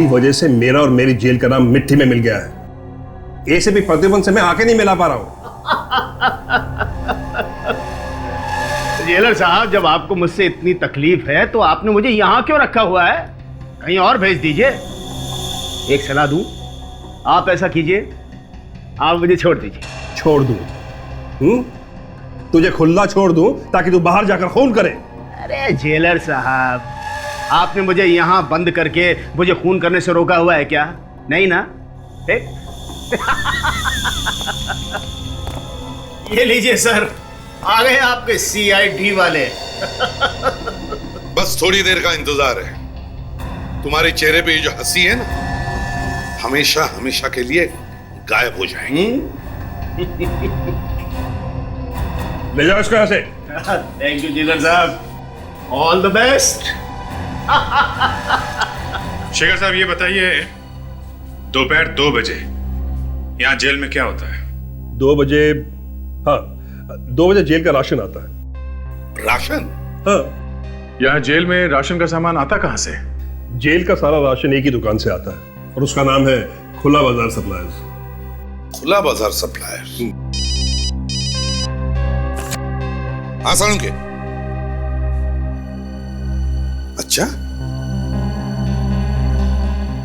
तेरी वजह से मेरा और मेरी जेल का नाम मिट्टी में मिल गया है। एसीपी प्रतिबंध से मैं आके नहीं मिला पा रहा हूं। जेलर साहब, जब आपको मुझसे इतनी तकलीफ है तो आपने मुझे यहां क्यों रखा हुआ है? कहीं और भेज दीजिए। एक सलाह दूं, आप ऐसा कीजिए, आप मुझे छोड़ दीजिए। छोड़ दूं? तुझे खुला छोड़ दूं ताकि तू बाहर जाकर खून करे? अरे जेलर साहब, आपने मुझे यहां बंद करके मुझे खून करने से रोका हुआ है क्या? नहीं ना? ये लीजिए सर, आ गए आपके सीआईडी वाले। बस थोड़ी देर का इंतजार है। तुम्हारे चेहरे पे ये जो हंसी है ना, हमेशा हमेशा के लिए गायब हो जाएगी। ले जाओ इसको यहां से। थैंक यू जेलर साहब, ऑल द बेस्ट। शेखर साहब, ये बताइए, दोपहर 2 बजे यहाँ जेल में क्या होता है? 2 बजे? हाँ, 2 बजे जेल का राशन आता है। राशन? हाँ। यहाँ जेल में राशन का सामान आता कहाँ से? जेल का सारा राशन एक ही दुकान से आता है और उसका नाम है खुला बाजार सप्लायर्स। खुला बाजार सप्लायर्स? हाँ सालुंके। अच्छा,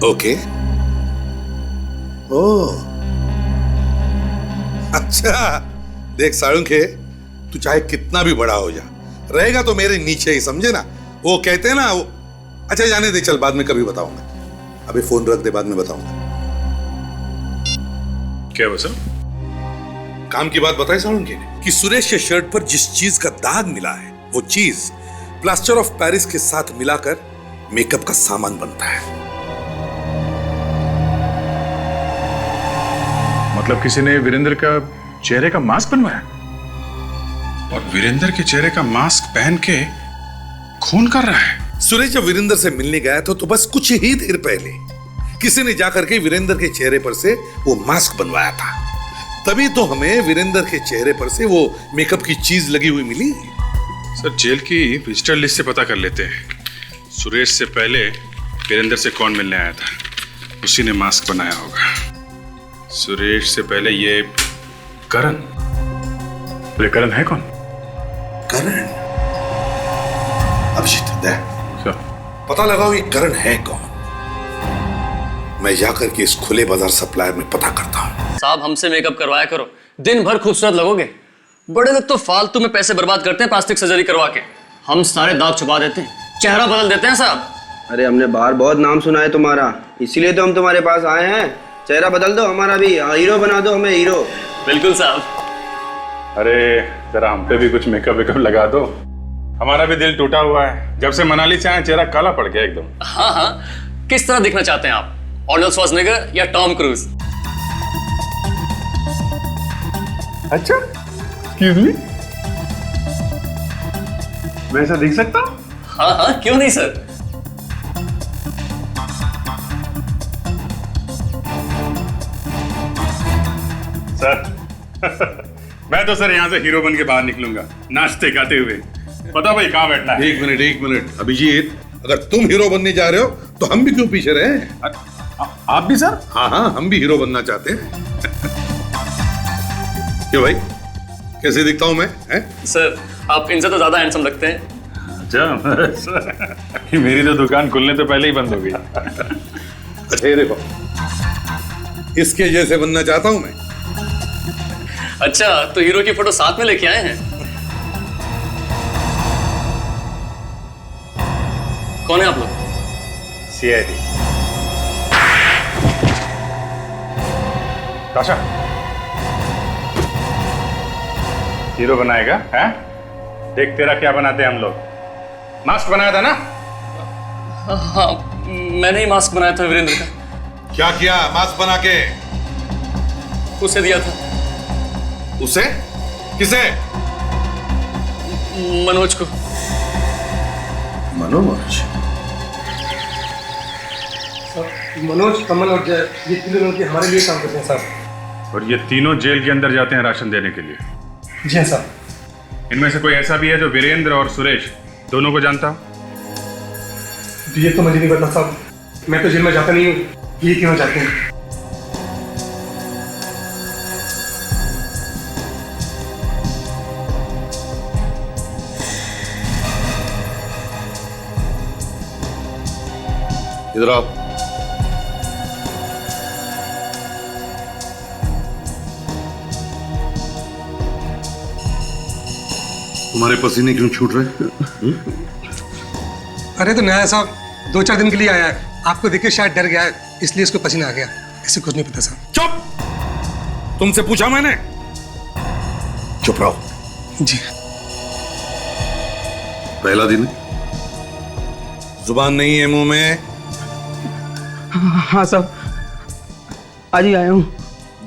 ओके। ओ अच्छा, देख सालुंके, तू चाहे कितना भी बड़ा हो जा, रहेगा तो मेरे नीचे ही, समझे ना? वो कहते हैं ना वो। अच्छा जाने दे, चल बाद में कभी बताऊंगा। अभी फोन रख दे, बाद में बताऊंगा। क्या वो सब? काम की बात बताई सालुंके ने कि सुरेश के शर्ट पर जिस चीज का दाग मिला है, वो चीज प्लास्टर ऑफ पेरिस के साथ मिलाकर मेकअप का सामान बनता है। मतलब किसी ने वीरेंद्र का चेहरे का मास्क बनवाया और वीरेंद्र के चेहरे का मास्क पहन के खून कर रहा है। सुरेश जब वीरेंद्र से मिलने गया तो बस कुछ ही देर पहले किसी ने जाकर के वीरेंद्र के चेहरे पर से वो मास्क बनवाया था। तभी तो हमें वीरेंद्र के चेहरे पर से वो मेकअप की चीज लगी हुई मिली। सर, जेल की विजिटर लिस्ट से पता कर लेते हैं। सुरेश से पहले वीरेंद्र से कौन मिलने आया था, उसी ने मास्क बनाया होगा। सुरेश से पहले ये करण। ये करण है कौन? करण? अभिजीत, दे पता लगाओ ये करण है कौन। मैं जाकर के इस खुले बाजार सप्लायर में पता करता हूँ। साहब, हमसे मेकअप करवाया करो, दिन भर खूबसूरत लगोगे। बड़े लोग तो फालतू में पैसे बर्बाद करते हैं प्लास्टिक सर्जरी करवा के। हम सारे दाग छुपा देते हैं, चेहरा बदल देते हैं साहब। अरे हमने बाहर बहुत नाम सुना है तुम्हारा, इसीलिए तो हम तुम्हारे पास आए हैं। चेहरा बदल दो हमारा भी, हीरो बना दो हमें, हीरो। बिल्कुल साहब। अरे जरा हम पे भी कुछ मेकअप वेकअप लगा दो, हमारा भी दिल टूटा हुआ है। जब से मनाली से आए चेहरा काला पड़ गया एकदम। हाँ हाँ, किस तरह दिखना चाहते हैं आप, आर्नल्ड श्वार्ज़नेगर या टॉम क्रूज? अच्छा, एक्सक्यूज मी, मैं ऐसा दिख सकता हूँ? हाँ हाँ, क्यों नहीं सर। सर मैं तो सर यहाँ से हीरो बन के बाहर निकलूंगा, नाचते गाते हुए। पता भाई कहाँ बैठना है? एक मिनट अभिजीत, अगर तुम हीरो बनने जा रहे हो तो हम भी क्यों पीछे रहे? आप भी सर? हाँ, हम भी हीरो बनना चाहते हैं। क्यों भाई, कैसे दिखता हूं मैं? सर, आप इनसे तो ज्यादा हैंडसम लगते हैं। अच्छा, मेरी तो दुकान खुलने तो पहले ही बंद हो गई। अच्छा ये देखो, इसके जैसे बनना चाहता हूं मैं। अच्छा, तो हीरो की फोटो साथ में लेके आए हैं? कौन है आप लोग? सीआईडी। ताशा, हीरो बनाएगा? हैं? देख तेरा क्या बनाते हैं हम लोग। मास्क बनाया था ना? हाँ, मैंने ही मास्क बनाया था वीरेंद्र का। क्या किया मास्क बना के? उसे दिया था। उसे? किसे? मनोज को। मनोज? मनोज, कमल और जय, ये तीनों लड़के हमारे लिए काम करते हैं साहब। और ये तीनों जेल के अंदर जाते हैं राशन देने के लिए? जी हाँ साहब। इनमें से कोई ऐसा भी है जो वीरेंद्र और सुरेश दोनों को जानता हो? ये तो मुझे नहीं पता साहब। मैं तो जेल में जाता नहीं हूँ, ये क्यों जाते हैं? इधर आओ। तुम्हारे पसीने क्यों छूट रहे? अरे तो नया साहब 2-4 दिन के लिए आया है, आपको देख के शायद डर गया है, इसलिए इसको पसीना आ गया। ऐसे कुछ नहीं पता साहब। चुप! तुमसे पूछा मैंने। चुप रहो। जी। पहला दिन जुबान नहीं है मुंह में। हाँ साहब, आज ही आया हूँ।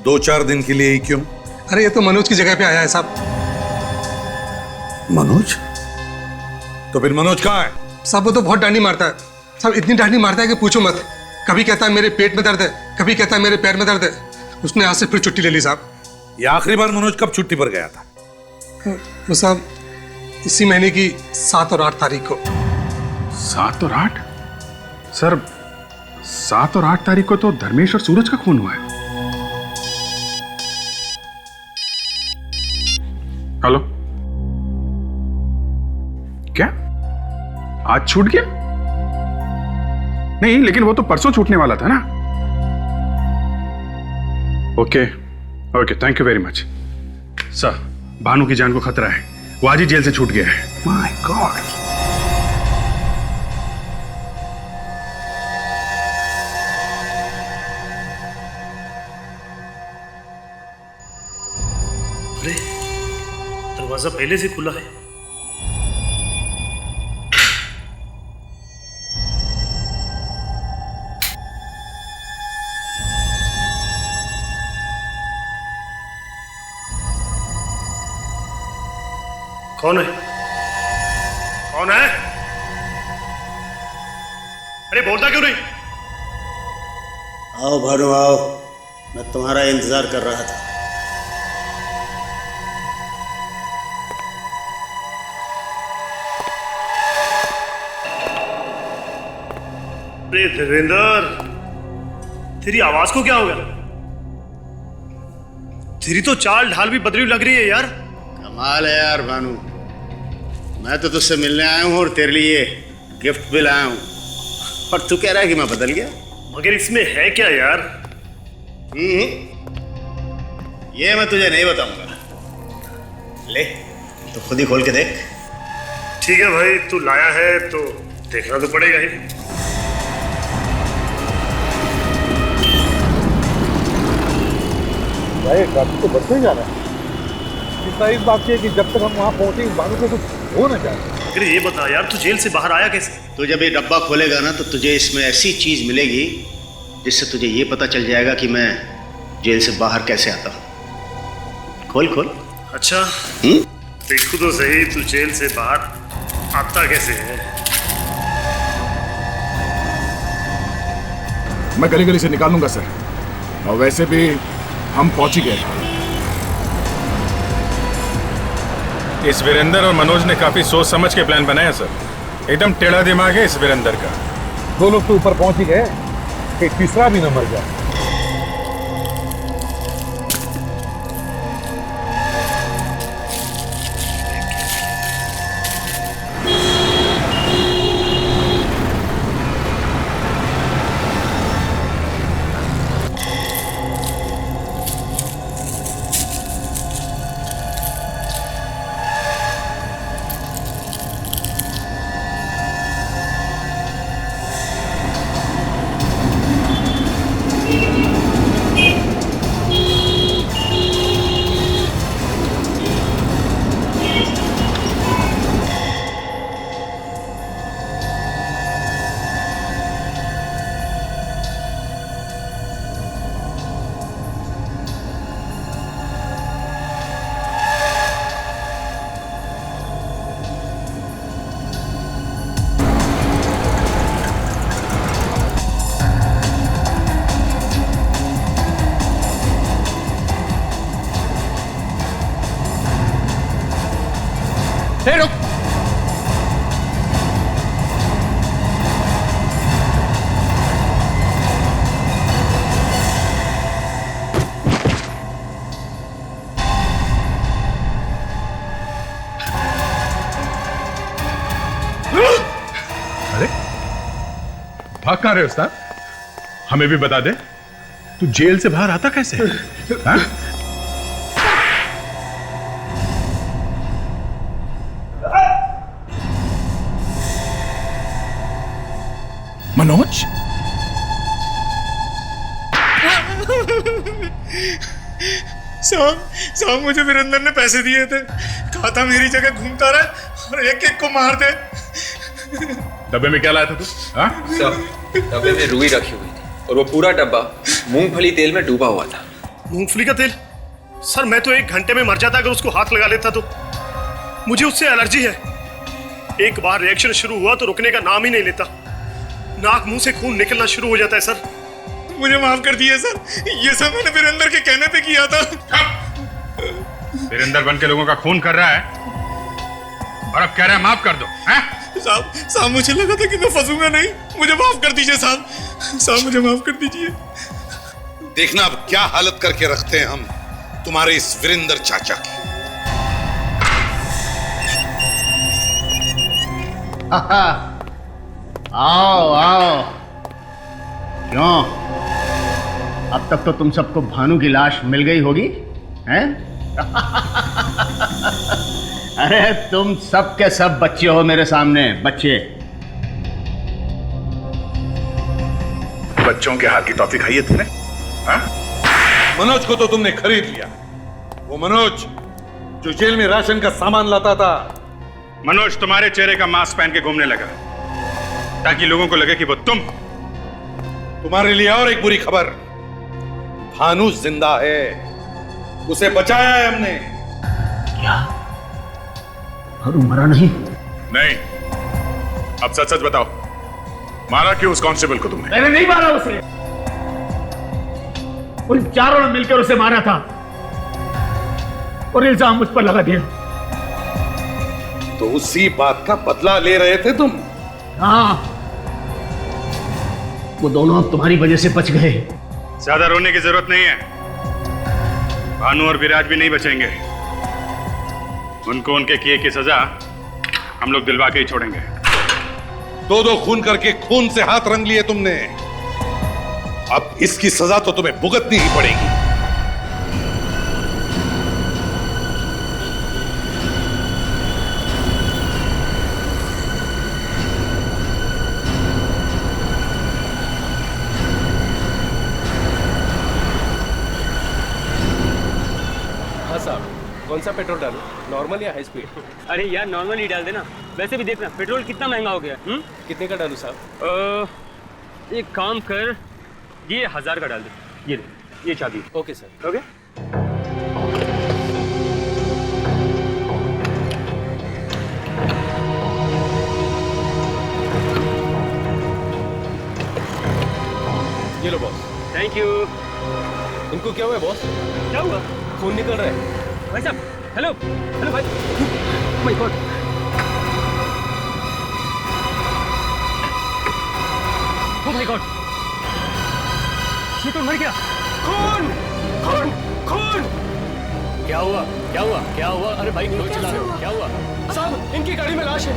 2-4 दिन के लिए ही क्यों? अरे ये तो मनोज की जगह पे आया है साहब। मनोज? तो फिर मनोज कहाँ है? साहब वो तो बहुत डांडी मारता है साहब, इतनी डांडी मारता है कि पूछो मत। कभी कहता है मेरे पेट में दर्द है, कभी कहता है मेरे पैर में दर्द है। उसने आज से फिर छुट्टी ले ली साहब। ये आखिरी बार मनोज कब छुट्टी पर गया था? वो साहब इसी महीने की 7 और 8 तारीख को। 7 और 8? सर 7 और 8 तारीख को तो धर्मेश और सूरज का खून हुआ है। हेलो, क्या आज छूट गया? नहीं, लेकिन वो तो परसों छूटने वाला था ना। Okay okay, thank you very much sir. Bhanu की जान को खतरा है, वो आज ही जेल से छूट गया है। My God. दरवाजा पहले से खुला है। कौन है? कौन है? अरे बोलता क्यों नहीं? आओ भानु आओ, मैं तुम्हारा इंतजार कर रहा था। अरे देवेंद्र, तेरी आवाज को क्या हो गया? तेरी तो चाल ढाल भी बदली लग रही है यार। कमाल है यार भानु, मैं तो तुझसे मिलने आया हूँ और तेरे लिए गिफ्ट भी लाया हूँ, और तू कह रहा है कि मैं बदल गया। मगर इसमें है क्या यार? ये मैं तुझे नहीं बताऊंगा, ले तो खुद ही खोल के देख। ठीक है भाई, तू लाया है तो देखना तो पड़ेगा ही। भाई ट्रैफिक तो बढ़ते ही जा रहा है। चिंता इस बात की है कि जब तक हम वहाँ पहुंचे बानू को कुछ हो ना जाए। अगर ये बता यार, तू जेल से बाहर आया कैसे? तू जब ये डब्बा खोलेगा ना तो तुझे इसमें ऐसी चीज मिलेगी जिससे तुझे ये पता चल जाएगा कि मैं जेल से बाहर कैसे आता हूँ। खोल खोल। अच्छा देखो तो सही, तू जेल से बाहर आता कैसे है? मैं गली गली से निकालूंगा सर, और वैसे भी हम पहुंच ही गए। इस वीरेंद्र और मनोज ने काफी सोच समझ के प्लान बनाया सर। एकदम टेढ़ा दिमाग है इस वीरेंद्र का। 2 लोग तो ऊपर पहुंच ही गए, कि तीसरा भी न मर जाए। भाग कहां रहे उस्ताद? हमें भी बता दे, तू जेल से बाहर आता कैसे? हाँ? मनोज, साहब मुझे वीरेंद्र ने पैसे दिए थे, कहा था मेरी जगह घूमता रहे और एक एक को मार दे। डब्बे में क्या लाया था तू? हाँ? सब डब्बे में रुई रखी हुई थी और वो पूरा डब्बा मूंगफली तेल में डूबा हुआ था। मूंगफली का तेल? सर मैं तो 1 घंटे में मर जाता अगर उसको हाथ लगा लेता तो। मुझे उससे एलर्जी है। एक बार रिएक्शन शुरू हुआ तो रुकने का नाम ही नहीं लेता। नाक मुंह से खून निकलना शुरू हो जाता है सर। मुझे माफ कर दिए सर, ये सब मैंने वीरेंद्र के कहने पे किया था। वीरेंद्र बन के लोगों का खून कर रहा है और अब कह रहा है माफ कर दो। साहब मुझे लगा था कि मैं फंसूंगा नहीं, मुझे माफ कर दीजिए साहब, मुझे माफ कर दीजिए। देखना अब क्या हालत करके रखते हैं हम तुम्हारे इस वीरेंद्र चाचा की। आओ आओ। क्यों, अब तक तो तुम सबको भानु की लाश मिल गई होगी, हैं? अरे तुम सब के सब बच्चे हो मेरे सामने, बच्चे। बच्चों के हाथ की टॉफी खाई है तुमने? हाँ? मनोज को तो तुमने खरीद लिया। वो मनोज जो जेल में राशन का सामान लाता था। मनोज तुम्हारे चेहरे का मास्क पहन के घूमने लगा ताकि लोगों को लगे कि वो तुम। तुम्हारे लिए और एक बुरी खबर, भानु जिंदा है, उसे बचाया है हमने। क्या भानु मरा नहीं? नहीं, अब सच सच बताओ, मारा क्यों उस कांस्टेबल को तुमने? मैंने नहीं मारा उसे, उन चारों ने मिलकर उसे मारा था और इल्जाम मुझ पर लगा दिया। तो उसी बात का बदला ले रहे थे तुम? हाँ, वो दोनों अब तुम्हारी वजह से बच गए। ज्यादा रोने की जरूरत नहीं है, भानु और विराज भी नहीं बचेंगे। उनको उनके किए की सजा हम लोग दिलवा के ही छोड़ेंगे। 2-2 खून करके खून से हाथ रंग लिए तुमने, अब इसकी सजा तो तुम्हें भुगतनी ही पड़ेगी। कौन सा पेट्रोल डालूं, नॉर्मल या हाई स्पीड? अरे यार नॉर्मल ही डाल देना। वैसे भी देखना पेट्रोल कितना महंगा हो गया। कितने का डालूं साहब? एक काम कर, ये 1000 का डाल दे। ये चाबी। Okay sir. ओके। ये लो बॉस। Thank you. इनको क्या हुआ बॉस? क्या हुआ? खून निकल रहा है भाई साहब। हेलो हेलो भाई। My God. Oh my God, ये तो मर गया। खून खून खून। क्या हुआ क्या हुआ क्या हुआ? अरे भाई क्यों चिल्ला रहे हो? क्या हुआ? साहब इनकी गाड़ी में लाश है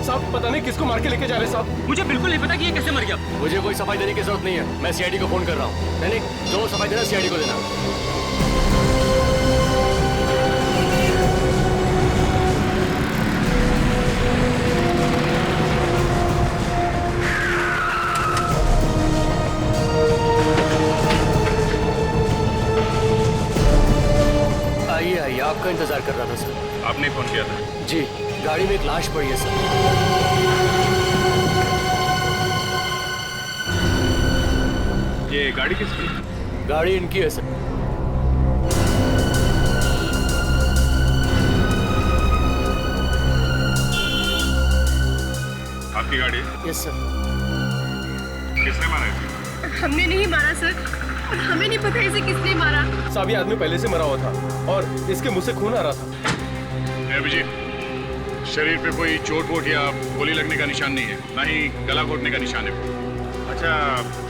साहब, पता नहीं किसको मार के लेके जा रहे साहब। मुझे बिल्कुल नहीं पता कि ये कैसे मर गया। मुझे कोई सफाई देने की जरूरत नहीं है, मैं सीआईडी को फोन कर रहा हूँ। नहीं जो सफाई देना सीआईडी को देना। आइए आपका इंतजार कर रहा था सर। आपने फोन किया था? जी, गाड़ी में एक लाश पड़ी है सर। ये गाड़ी किसकी? गाड़ी इनकी है सर। आपकी गाड़ी? Yes sir. किसने मारा इसे? हमने नहीं मारा सर, और हमें नहीं पता इसे किसने मारा। साहब ये आदमी पहले से मरा हुआ था और इसके मुंह से खून आ रहा था। अभिजीत, शरीर पे कोई चोट वोट या गोली लगने का निशान नहीं है, ना ही गला घोटने का निशान है। अच्छा,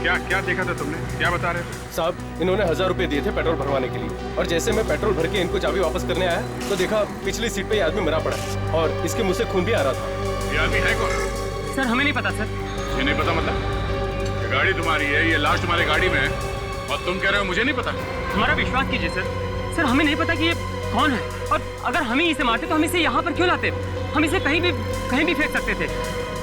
क्या क्या देखा था तुमने, क्या बता रहे थे? साहब इन्होंने 1000 रुपए दिए थे पेट्रोल भरवाने के लिए, और जैसे मैं पेट्रोल भर के इनको चाबी वापस करने आया तो देखा पिछली सीट पे ये आदमी मरा पड़ा है और इसके मुंह से खून भी आ रहा था। ये आदमी है कौन? सर हमें नहीं पता सर, मुझे नहीं पता मतलब? ये गाड़ी तुम्हारी है, ये लाश तुम्हारी गाड़ी में है और तुम कह रहे हो मुझे नहीं पता? हमारा विश्वास कीजिए सर। सर हमें नहीं पता कि ये कौन है, और अगर हम ही इसे मारते तो हम इसे यहाँ पर क्यों लाते? हम इसे कहीं भी फेंक सकते थे।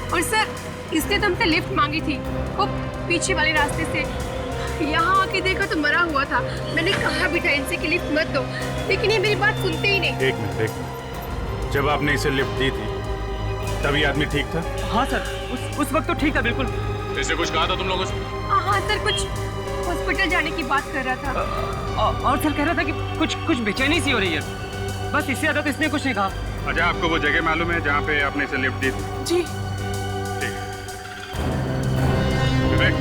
और सर इसने तो हमसे लिफ्ट मांगी थी, वो पीछे वाले रास्ते से। यहाँ आके देखा तो मरा हुआ था। मैंने कहा भी था इनसे कि लिफ्ट मत दो, लेकिन ये मेरी बात सुनते ही नहीं। एक मिनट, जब आपने इसे लिफ्ट दी थी तब ये आदमी ठीक था? हाँ सर, उस वक्त तो ठीक था बिल्कुल। इसे कुछ कहा था तुम लोगों से? हाँ सर, कुछ हॉस्पिटल जाने की बात कर रहा था। और सर कह रहा था कि कुछ बेचैनी सी हो रही है, बस इससे ज्यादा तो इसने कुछ नहीं कहा। अच्छा, आपको वो जगह मालूम है जहाँ पे आपने इसे लिफ्ट दी थी? जी। ठीक है। विवेक,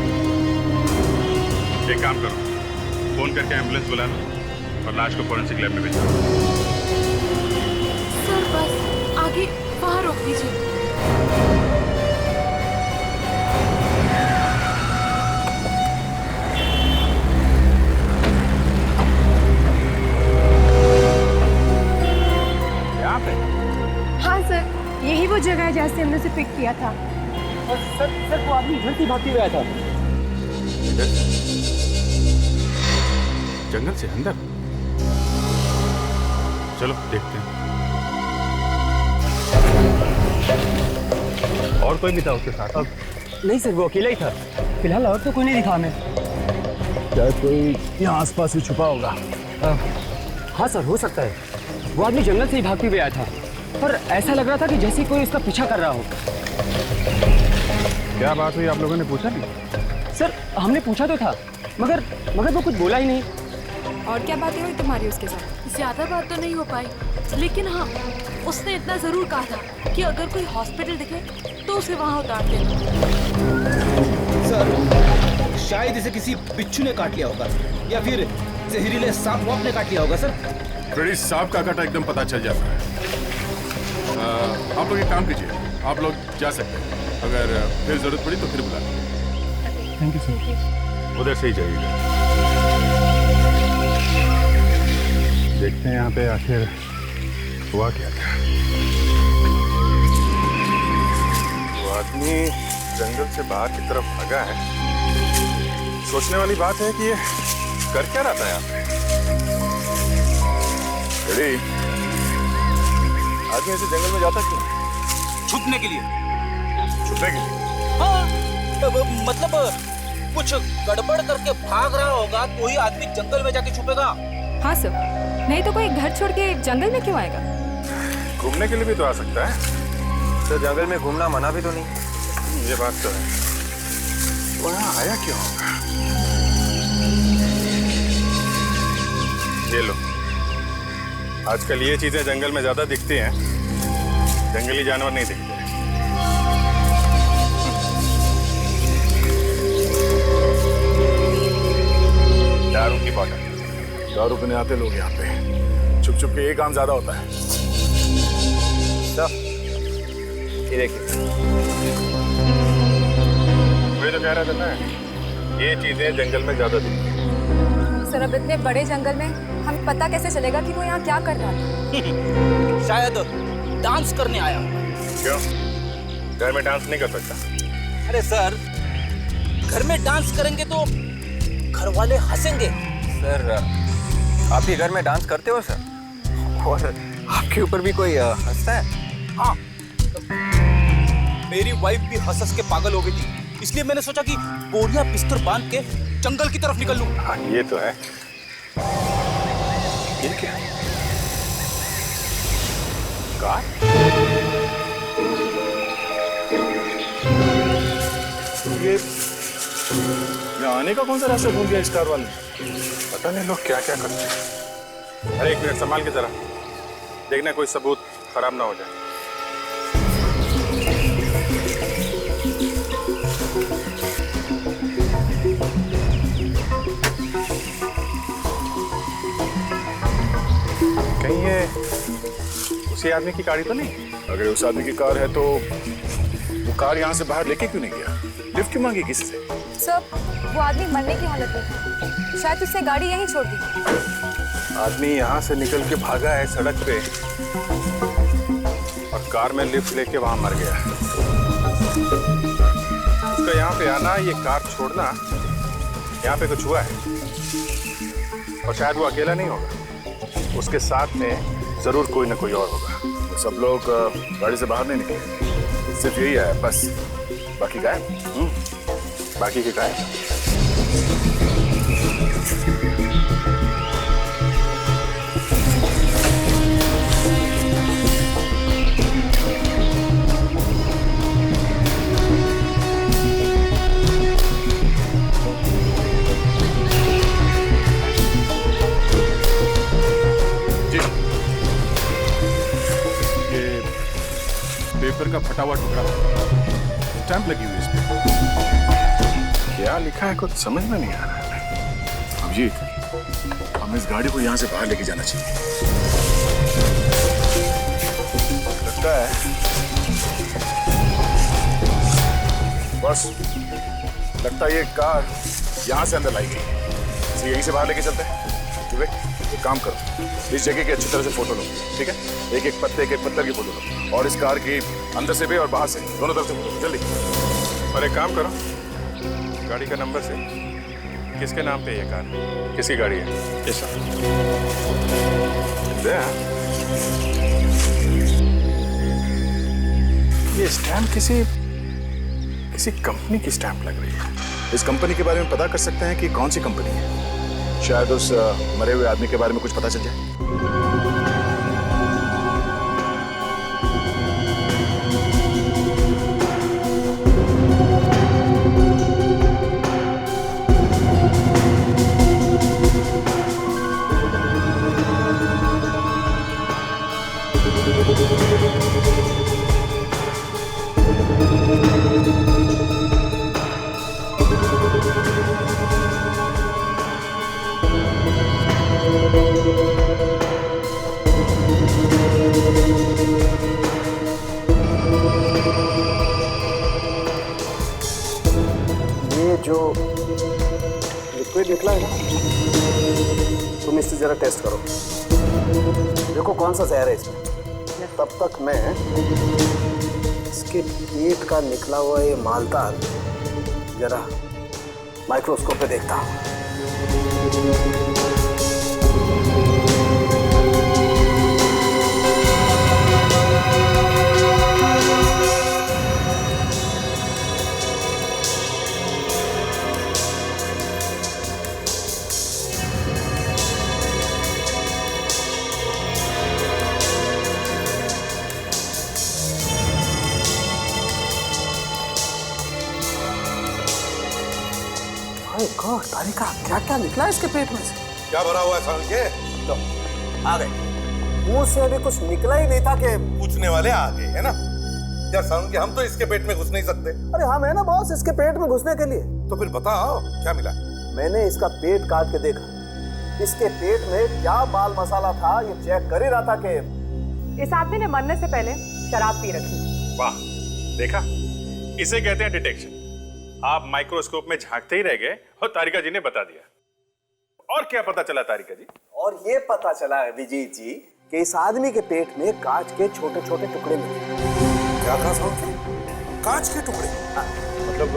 एक काम करो, फोन करके एम्बुलेंस बुला लो और लाश को फोरेंसिक लैब में भेजो। सर बस आगे वहाँ रोक दीजिए। यहाँ पे? हाँ सर, यही वो जगह है जहाँ से हमने उसे पिक किया था। सर वो आदमी घर से भागते हुए आया था। जंगल से अंदर? चलो देखते हैं। और कोई भी था उसके साथ? नहीं सर, वो अकेला ही था फिलहाल, और तो कोई नहीं दिखा हमें। क्या कोई यहाँ आसपास ही छुपा होगा? हाँ सर, हो सकता है। वो आदमी जंगल से ही भागते हुए आया था, पर ऐसा लग रहा था कि जैसे कोई उसका पीछा कर रहा हो। क्या बात हुई, आप लोगों ने पूछा नहीं? सर हमने पूछा तो था, मगर वो कुछ बोला ही नहीं। और क्या बातें हुई तुम्हारी उसके साथ? ज्यादा बात तो नहीं हो पाई, लेकिन हाँ उसने इतना जरूर कहा था कि अगर कोई हॉस्पिटल दिखे तो उसे वहाँ उतार देना। सर शायद इसे किसी बिच्छू ने काट लिया होगा, या फिर जहरीले सांप वॉप ने काट लिया होगा। सर फ्रेडी, सांप का काटा एकदम पता चल जाता है। आप लोग एक काम कीजिए, आप लोग जा सकते हैं, अगर फिर जरूरत पड़ी तो फिर बुला लेंगे। Thank you sir. उधर से ही जाइएगा। देखते हैं यहाँ पे आखिर हुआ क्या था। वो आदमी जंगल से बाहर की तरफ भागा है। सोचने वाली बात है कि ये कर क्या रहा था यहाँ पे? आदमी ऐसे जंगल में जाता क्यों? छुपने के लिए। छुपने के लिए? हाँ, मतलब कुछ गड़बड़ करके भाग रहा होगा तो ही आदमी जंगल में जाके छुपेगा। हाँ सर, नहीं तो कोई घर छोड़ के जंगल में क्यों आएगा? घूमने के लिए भी तो आ सकता है। सर जंगल में घूमना मना भी तो नहीं। ये बात तो है। वो यहाँ आया क्यों होगा? ये लो, आजकल ये चीजें जंगल में ज्यादा दिखती हैं, जंगली जानवर नहीं दिखते। दारू की बोतल। दारू पीने आते लोग यहाँ पे, छुप छुप के ये काम ज्यादा होता है। ये देखिए, वही तो कह रहा था ना, ये चीजें जंगल में ज्यादा दिखती हैं। सर अब इतने बड़े जंगल में हमें पता कैसे चलेगा कि वो यहाँ क्या कर रहा था? शायद डांस करने आया। क्यों? घर में डांस नहीं कर सकता? अरे सर, घर में डांस करेंगे तो घर वाले हंसेंगे। सर आप भी घर में डांस करते हो सर? और आपके ऊपर भी कोई हंसता है? हाँ, मेरी वाइफ भी हंस के पागल हो गई थी, इसलिए मैंने सोचा कि बोरियां बिस्तर बांध के जंगल की तरफ निकल लूं। हाँ ये तो है। ये क्या? कार? ये यहाँ आने का कौन सा रास्ता ढूंढ गया इस कार वाले? पता नहीं लोग क्या क्या करते हैं। अरे एक मिनट संभाल के जरा, देखना कोई सबूत खराब ना हो जाए। कहीं ये उसी आदमी की गाड़ी तो नहीं? अगर उस आदमी की कार है तो वो कार यहाँ से बाहर लेके क्यों नहीं गया? लिफ्ट क्यों मांगी किसी से? सर वो आदमी मरने की हालत में था, शायद उसने गाड़ी यहीं छोड़ दी। आदमी यहाँ से निकल के भागा है सड़क पे और कार में लिफ्ट लेके वहां मर गया। आपका यहाँ पे आना, ये कार छोड़ना, यहाँ पे कुछ हुआ है और शायद वो अकेला नहीं होगा, उसके साथ में जरूर कोई ना कोई और होगा। तो सब लोग गाड़ी से बाहर नहीं निकले, सिर्फ यही है बस। बाकी गायब, बाकी के गायब। पेपर का फटा हुआ टुकड़ा, स्टैंप लगी हुई है इस पे। क्या लिखा है कुछ समझ में नहीं आ रहा है। अभिजीत, हमें इस गाड़ी को यहाँ से बाहर लेके जाना चाहिए। लगता है बस, लगता है ये कार यहाँ से अंदर लाई गई। इसे यहीं से बाहर लेके चलते हैं। एक काम करो, इस जगह की अच्छी तरह से फोटो लो, ठीक है? एक एक पत्थर की फोटो लो, और इस कार की अंदर से भी और बाहर से, दोनों तरफ से फोटो, जल्दी। और एक काम करो, गाड़ी का नंबर से किसके नाम पे ये कार, किसकी गाड़ी है? किस ये स्टैम्प किसी कंपनी की स्टैम्प लग रही है। इस कंपनी के बारे में पता कर सकते हैं कि कौन सी कंपनी है। शायद उस मरे हुए आदमी के बारे में कुछ पता चल जाए। जो लिक्विड निकला है ना, तुम इससे जरा टेस्ट करो, देखो कौन सा जहर है इसमें। तब तक मैं इसके पेट का निकला हुआ ये मालदार जरा माइक्रोस्कोप पे देखता हूँ। गॉड, तारिका, क्या क्या निकला है इसके पेट में से? क्या भरा हुआ है साल के? तो आ गए, मुंह से अभी कुछ निकला ही नहीं था कि पूछने वाले आ गए, है ना? यार साल के, हम तो इसके पेट में घुस नहीं सकते। अरे हम है ना बॉस, इसके पेट में घुसने के लिए। तो फिर बताओ क्या मिला? मैंने इसका पेट काट के देखा, इसके पेट में क्या माल मसाला था ये चेक कर ही रहा था कि इस आदमी ने मरने से पहले शराब पी रखी। वाह, देखा, इसे कहते हैं डिटेक्शन। आप माइक्रोस्कोप में झांकते ही रह गए और तारिका जी ने बता दिया। और क्या पता चला तारिका जी? और ये पता चला है विजीत जी कि इस आदमी के पेट में कांच के छोटे छोटे टुकड़े मिले। क्या कहा साहब? कांच के टुकड़े? मतलब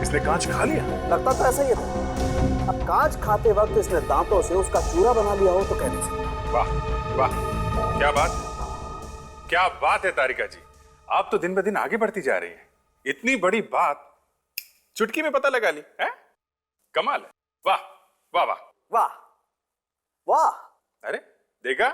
इसने कांच खा लिया? लगता तो ऐसा ही था। अब कांच खाते वक्त इसने दांतों से उसका चूरा बना लिया हो तो कहने से। वाह वाह, क्या बात, क्या बात है तारिका जी। आप तो दिन ब दिन आगे बढ़ती जा रही हैं। इतनी बड़ी बात चुटकी में पता लगा ली है? कमाल है। वाह वाह वाह वाह वाह। अरे देखा,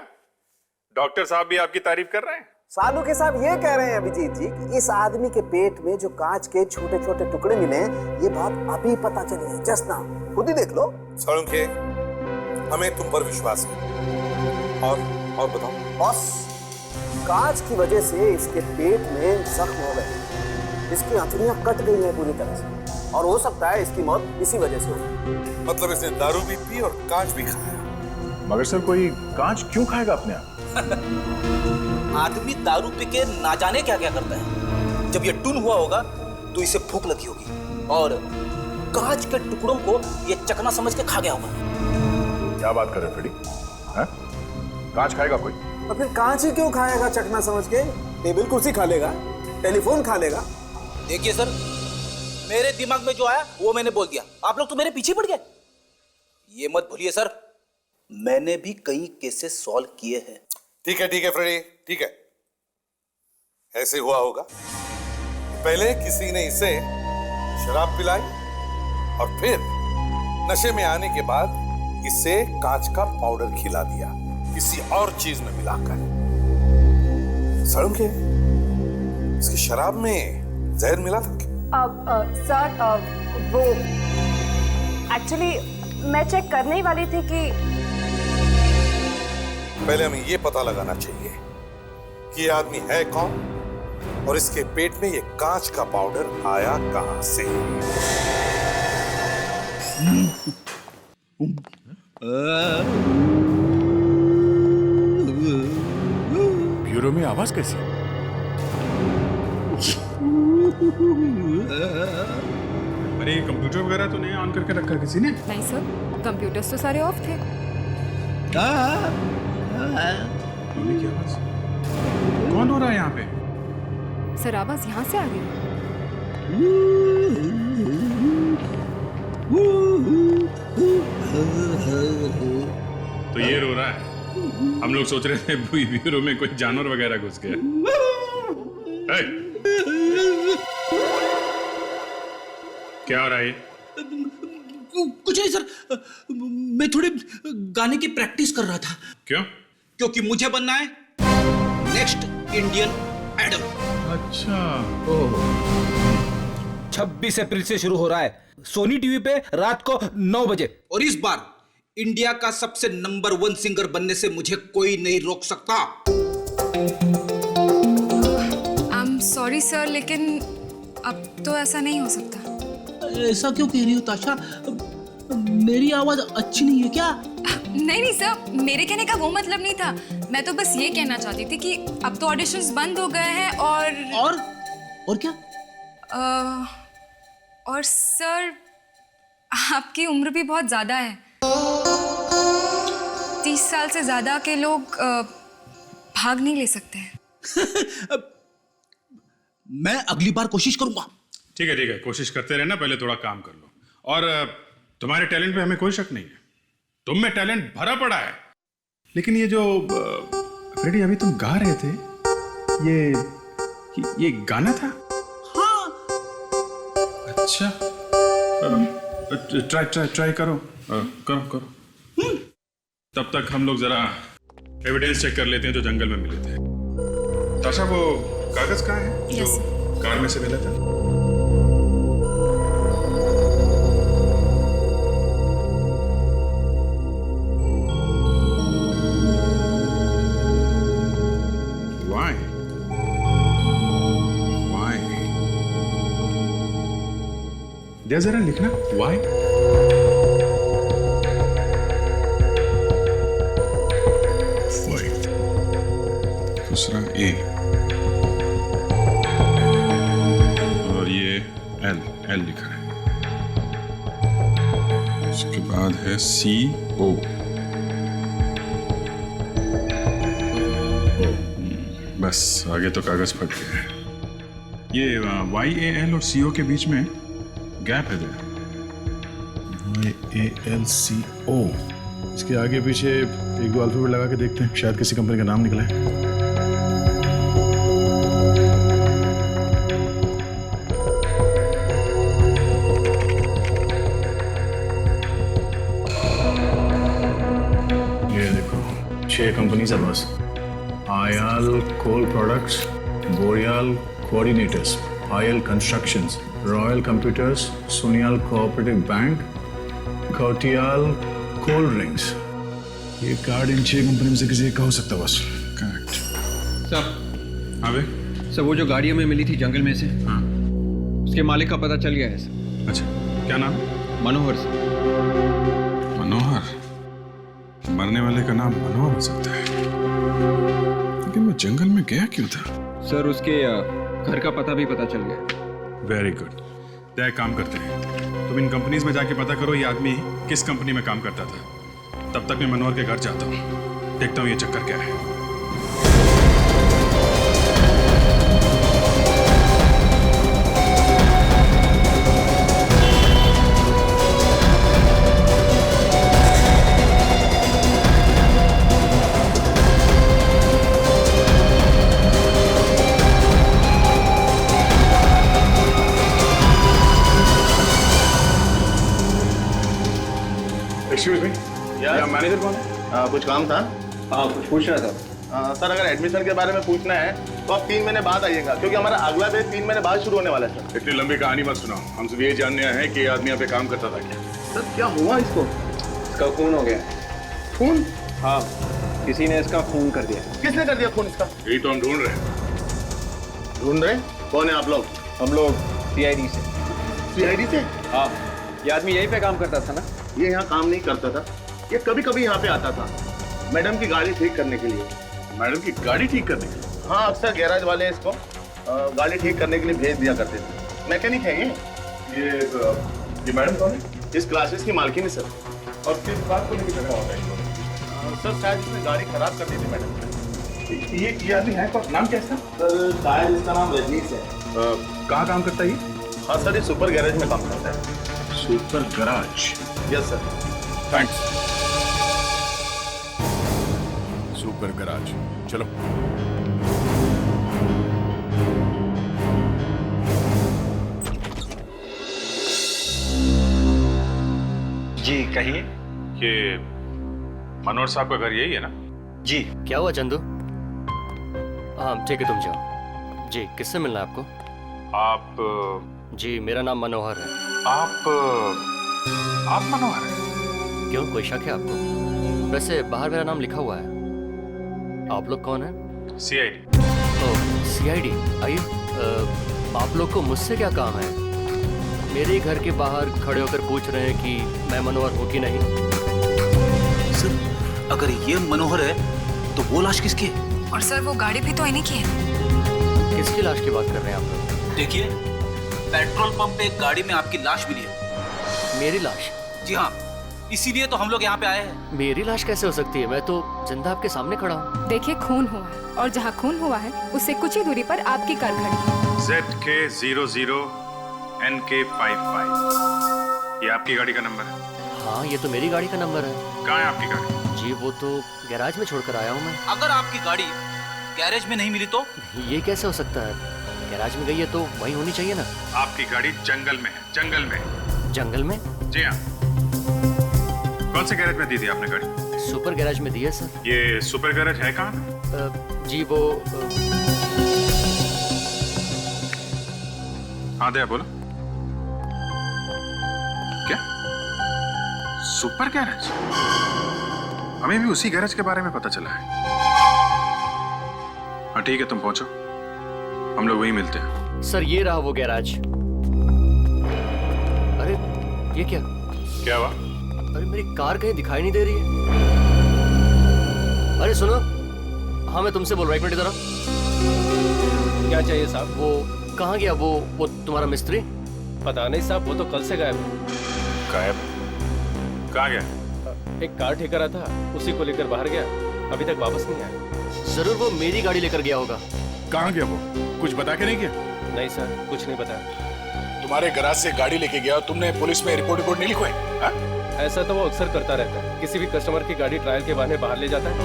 डॉक्टर साहब भी आपकी तारीफ कर रहे हैं। सालू के साहब ये कह रहे हैं अभिजीत जी कि इस आदमी के पेट में जो कांच के छोटे छोटे टुकड़े मिले हैं, ये बात अभी पता चली है, जस्ट नाउ। खुद ही देख लो। सालुंखे, हमें तुम पर विश्वास है। और बताओ बॉस, कांच की वजह से इसके पेट में जख्म हो गए, इसकी हथेलियां कट गई हैं पूरी तरह से, और हो सकता है इसकी मौत इसी वजह से हुई। मतलब इसने दारू भी पी और कांच भी खाया। मगर सर, कोई कांच क्यों खाएगा अपने आप? आदमी दारू पी के ना जाने क्या क्या करता है। जब ये टून हुआ होगा तो इसे भूख लगी होगी और कांच के टुकड़ों को ये चकना समझ के खा गया होगा। क्या बात कर रहे फ्रेडी? कांच खाएगा कोई? और फिर कांच ही क्यों खाएगा चकना समझ के? टेबल कुर्सी खा लेगा, टेलीफोन खा लेगा। देखिए सर, मेरे दिमाग में जो आया वो मैंने बोल दिया। आप लोग तो मेरे पीछे पड़ गए। ये मत भूलिए सर, मैंने भी कई केसेस सॉल्व किए हैं। ठीक है फ्रेडी, ठीक है। ऐसे हुआ होगा, पहले किसी ने इसे शराब पिलाई और फिर नशे में आने के बाद इसे कांच का पाउडर खिला दिया किसी और चीज में मिलाकर। सड़म के इसकी शराब में जहर मिला था क्या? सर वो एक्चुअली मैं चेक करने ही वाली थी कि पहले हमें ये पता लगाना चाहिए कि ये आदमी है कौन और इसके पेट में ये कांच का पाउडर आया कहां से। ब्यूरो में आवाज कैसी? अरे कंप्यूटर वगैरह तो नहीं ऑन करके रखा किसी ने? नहीं सर, कंप्यूटर्स तो सारे ऑफ थे। की आवाज कौन हो रहा है यहाँ पे? सर आवाज यहाँ से आ रही है। तो ये रो रहा है। हम लोग सोच रहे थे ब्यूरो में कोई जानवर वगैरह घुस गया। क्या हो रहा है? कुछ नहीं सर, मैं थोड़े गाने की प्रैक्टिस कर रहा था। क्यों? क्योंकि मुझे बनना है नेक्स्ट इंडियन आइडल। अच्छा। 26 अप्रैल से शुरू हो रहा है सोनी टीवी पे रात को 9 बजे। और इस बार इंडिया का सबसे नंबर 1 सिंगर बनने से मुझे कोई नहीं रोक सकता। आई एम सॉरी सर, लेकिन अब तो ऐसा नहीं हो सकता। ऐसा क्यों कह रही हो ताशा? मेरी आवाज अच्छी नहीं है क्या? नहीं सर, मेरे कहने का वो मतलब नहीं था। मैं तो बस ये कहना चाहती थी कि अब तो ऑडिशंस बंद हो गए हैं और क्या? और सर आपकी उम्र भी बहुत ज्यादा है। 30 साल से ज्यादा के लोग भाग नहीं ले सकते हैं। मैं अगली बार कोशिश करूंगा। ठीक है, कोशिश करते रहना, पहले थोड़ा काम कर लो। और तुम्हारे टैलेंट पे हमें कोई शक नहीं है, तुम में टैलेंट भरा पड़ा है। लेकिन ये जो फ्रेडी अभी तुम गा रहे थे, ये गाना था? हाँ। अच्छा, ट्राई करो। करो। तब तक हम लोग जरा एविडेंस चेक कर लेते हैं जो जंगल में मिले थे। ताशा, वो कागज कहाँ है जो कार में से मिला था? जरा लिखना why। दूसरा A और ये L लिखा है। उसके बाद है CO। बस आगे तो कागज फट गया है। ये YAL और CO के बीच में गैप है जरा। YALCO, इसके आगे पीछे 1-2 अल्फाबेट लगा के देखते हैं, शायद किसी कंपनी का नाम निकला है। ये देखो 6 कंपनीज है बस। आयाल कोल प्रोडक्ट्स, बोरियाल कोऑर्डिनेटर्स, आयल कंस्ट्रक्शंस, रॉयल कंप्यूटर्स, सोनियाल कोऑपरेटिव बैंक, घोटियाल कोल्ड ड्रिंक्स। ये कार्ड इन 6 कंपनी में से किसी एक का हो सकता है बस। Correct sir. हाँ भाई। सर वो जो गाड़ियों में मिली थी जंगल में से, हाँ, उसके मालिक का पता चल गया है सर। अच्छा, क्या नाम? मनोहर सर। मनोहर? मरने वाले का नाम मनोहर हो सकता है, लेकिन वो जंगल में गया क्यों था? सर उसके घर का पता भी पता चल गया। Very good. तो एक काम करते हैं, तुम इन कंपनीज में जाके पता करो ये आदमी किस कंपनी में काम करता था। तब तक मैं मनोहर के घर जाता हूँ, देखता हूँ ये चक्कर क्या है। एक्सक्यूज मी, या मैनेजर कौन है? कुछ काम था? हाँ, कुछ पूछ रहा था। सर, अगर एडमिशन के बारे में पूछना है तो आप 3 महीने बाद आइएगा, क्योंकि हमारा अगला बैच 3 महीने बाद शुरू होने वाला है। सर, इतनी लंबी कहानी मत सुनाओ, हम सिर्फ ये जानने आए हैं कि ये आदमी यहाँ पे काम करता था क्या? सर, क्या हुआ इसको? इसका खून हो गया। खून? हाँ, किसी ने इसका खून कर दिया। किसने कर दिया खून इसका? यही तो हम ढूंढ रहे हैं। ढूंढ रहे? कौन है आप लोग? हम लोग CID से। CID से? हाँ, ये आदमी यहीं पे काम करता था ना? ये यहाँ काम नहीं करता था, ये कभी कभी यहाँ पे आता था मैडम की गाड़ी ठीक करने के लिए। मैडम की गाड़ी ठीक करने के लिए? हाँ, अक्सर गैराज वाले इसको गाड़ी ठीक करने के लिए भेज दिया करते थे। मैकेनिक है ये मैडम कौन है? इस क्लासेस की मालकिन है सर। और किस बात को लेकर झगड़ा होता है इसको? सर, शायद इसने गाड़ी खराब कर दी थी मैडम। ये आदमी है कौन? नाम क्या है इसका? सर, शायद इसका नाम रजनीश है। कहाँ काम करता है ये? हाँ सर, ये सुपर गैरेज में काम करता है। Super garage? Yes sir. Thanks. Super garage, चलो। जी कहिए। ये मनोहर साहब का घर यही है ना? जी। क्या हुआ चंदू? हाँ ठीक है, तुम जाओ। जी, किससे मिलना है आपको? आप? जी, मेरा नाम मनोहर है। आप मनोहर हैं? क्यों, कोई शक है आपको? वैसे बाहर मेरा नाम लिखा हुआ है। आप लोग कौन हैं? CID। ओह, CID। आइए, आप लोग को मुझसे क्या काम है? मेरे घर के बाहर खड़े होकर पूछ रहे हैं कि मैं मनोहर हूँ कि नहीं। सर, अगर ये मनोहर है तो वो लाश किसकी है? और सर, वो गाड़ी भी तो इन्हीं की है। किसकी लाश की बात कर रहे हैं आप लोग? देखिए, पेट्रोल पंप पे एक गाड़ी में आपकी लाश मिली है। मेरी लाश? जी हाँ, इसीलिए तो हम लोग यहाँ पे आए हैं। मेरी लाश कैसे हो सकती है? मैं तो जिंदा आपके सामने खड़ा हूँ। देखिए, खून हुआ है और जहाँ खून हुआ है उससे कुछ ही दूरी पर आपकी कार खड़ी है। ZK00 NK55। ये आपकी गाड़ी का नंबर है? हाँ, ये तो मेरी गाड़ी का नंबर है। कहाँ है आपकी गाड़ी? जी, वो तो गैराज में छोड़कर आया हूँ मैं। अगर आपकी गाड़ी गैरेज में नहीं मिली तो? ये कैसे हो सकता है? गैराज में गई है तो वहीं होनी चाहिए ना। आपकी गाड़ी जंगल में है। जंगल में? जंगल में? जी हाँ। कौन से गैरेज में दी थी आपने गाड़ी? सुपर गैराज में दी है सर। ये सुपर गैरेज है कहाँ? जी वो हाँ दया बोलो। क्या? Super garage? हमें भी उसी गैरेज के बारे में पता चला है। हाँ ठीक है, तुम पहुंचो, हम लोग वहीं मिलते हैं। सर, ये रहा वो गैराज। अरे ये क्या? क्या हुआ? अरे मेरी कार कहीं दिखाई नहीं दे रही है। अरे सुनो, हाँ मैं तुमसे बोल रहा हूँ, 1 मिनट इधर आओ। क्या चाहिए साहब? वो कहाँ गया वो तुम्हारा मिस्त्री? पता नहीं साहब, वो तो कल से गायब है। गायब? कहाँ गया? एक कार ठेका रहा था, उसी को लेकर बाहर गया, अभी तक वापस नहीं आया। जरूर वो मेरी गाड़ी लेकर गया होगा। कहाँ गया वो? कुछ बता के नहीं गया? नहीं सर, कुछ नहीं बताया। तुम्हारे गैराज से गाड़ी लेके गया, तुमने पुलिस में रिपोर्ट नहीं लिखवाई? ऐसा तो वो अक्सर करता रहता है, किसी भी कस्टमर की गाड़ी ट्रायल के बहाने बाहर ले जाता है।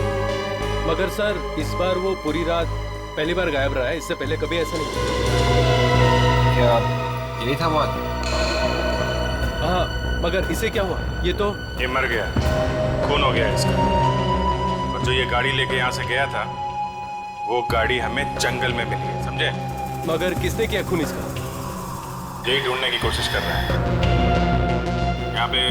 मगर सर, इस बार वो पूरी रात पहली बार गायब रहा है, इससे पहले कभी ऐसा नहीं। क्या यही था वो आदमी? हाँ, मगर इसे क्या हुआ? ये मर गया, खून हो गया इसका। और जो ये गाड़ी लेके यहाँ से गया था, वो गाड़ी हमें जंगल में मिली है, समझे? मगर किसने किया खून इसका? यही ढूंढने की कोशिश कर रहे हैं। यहाँ पे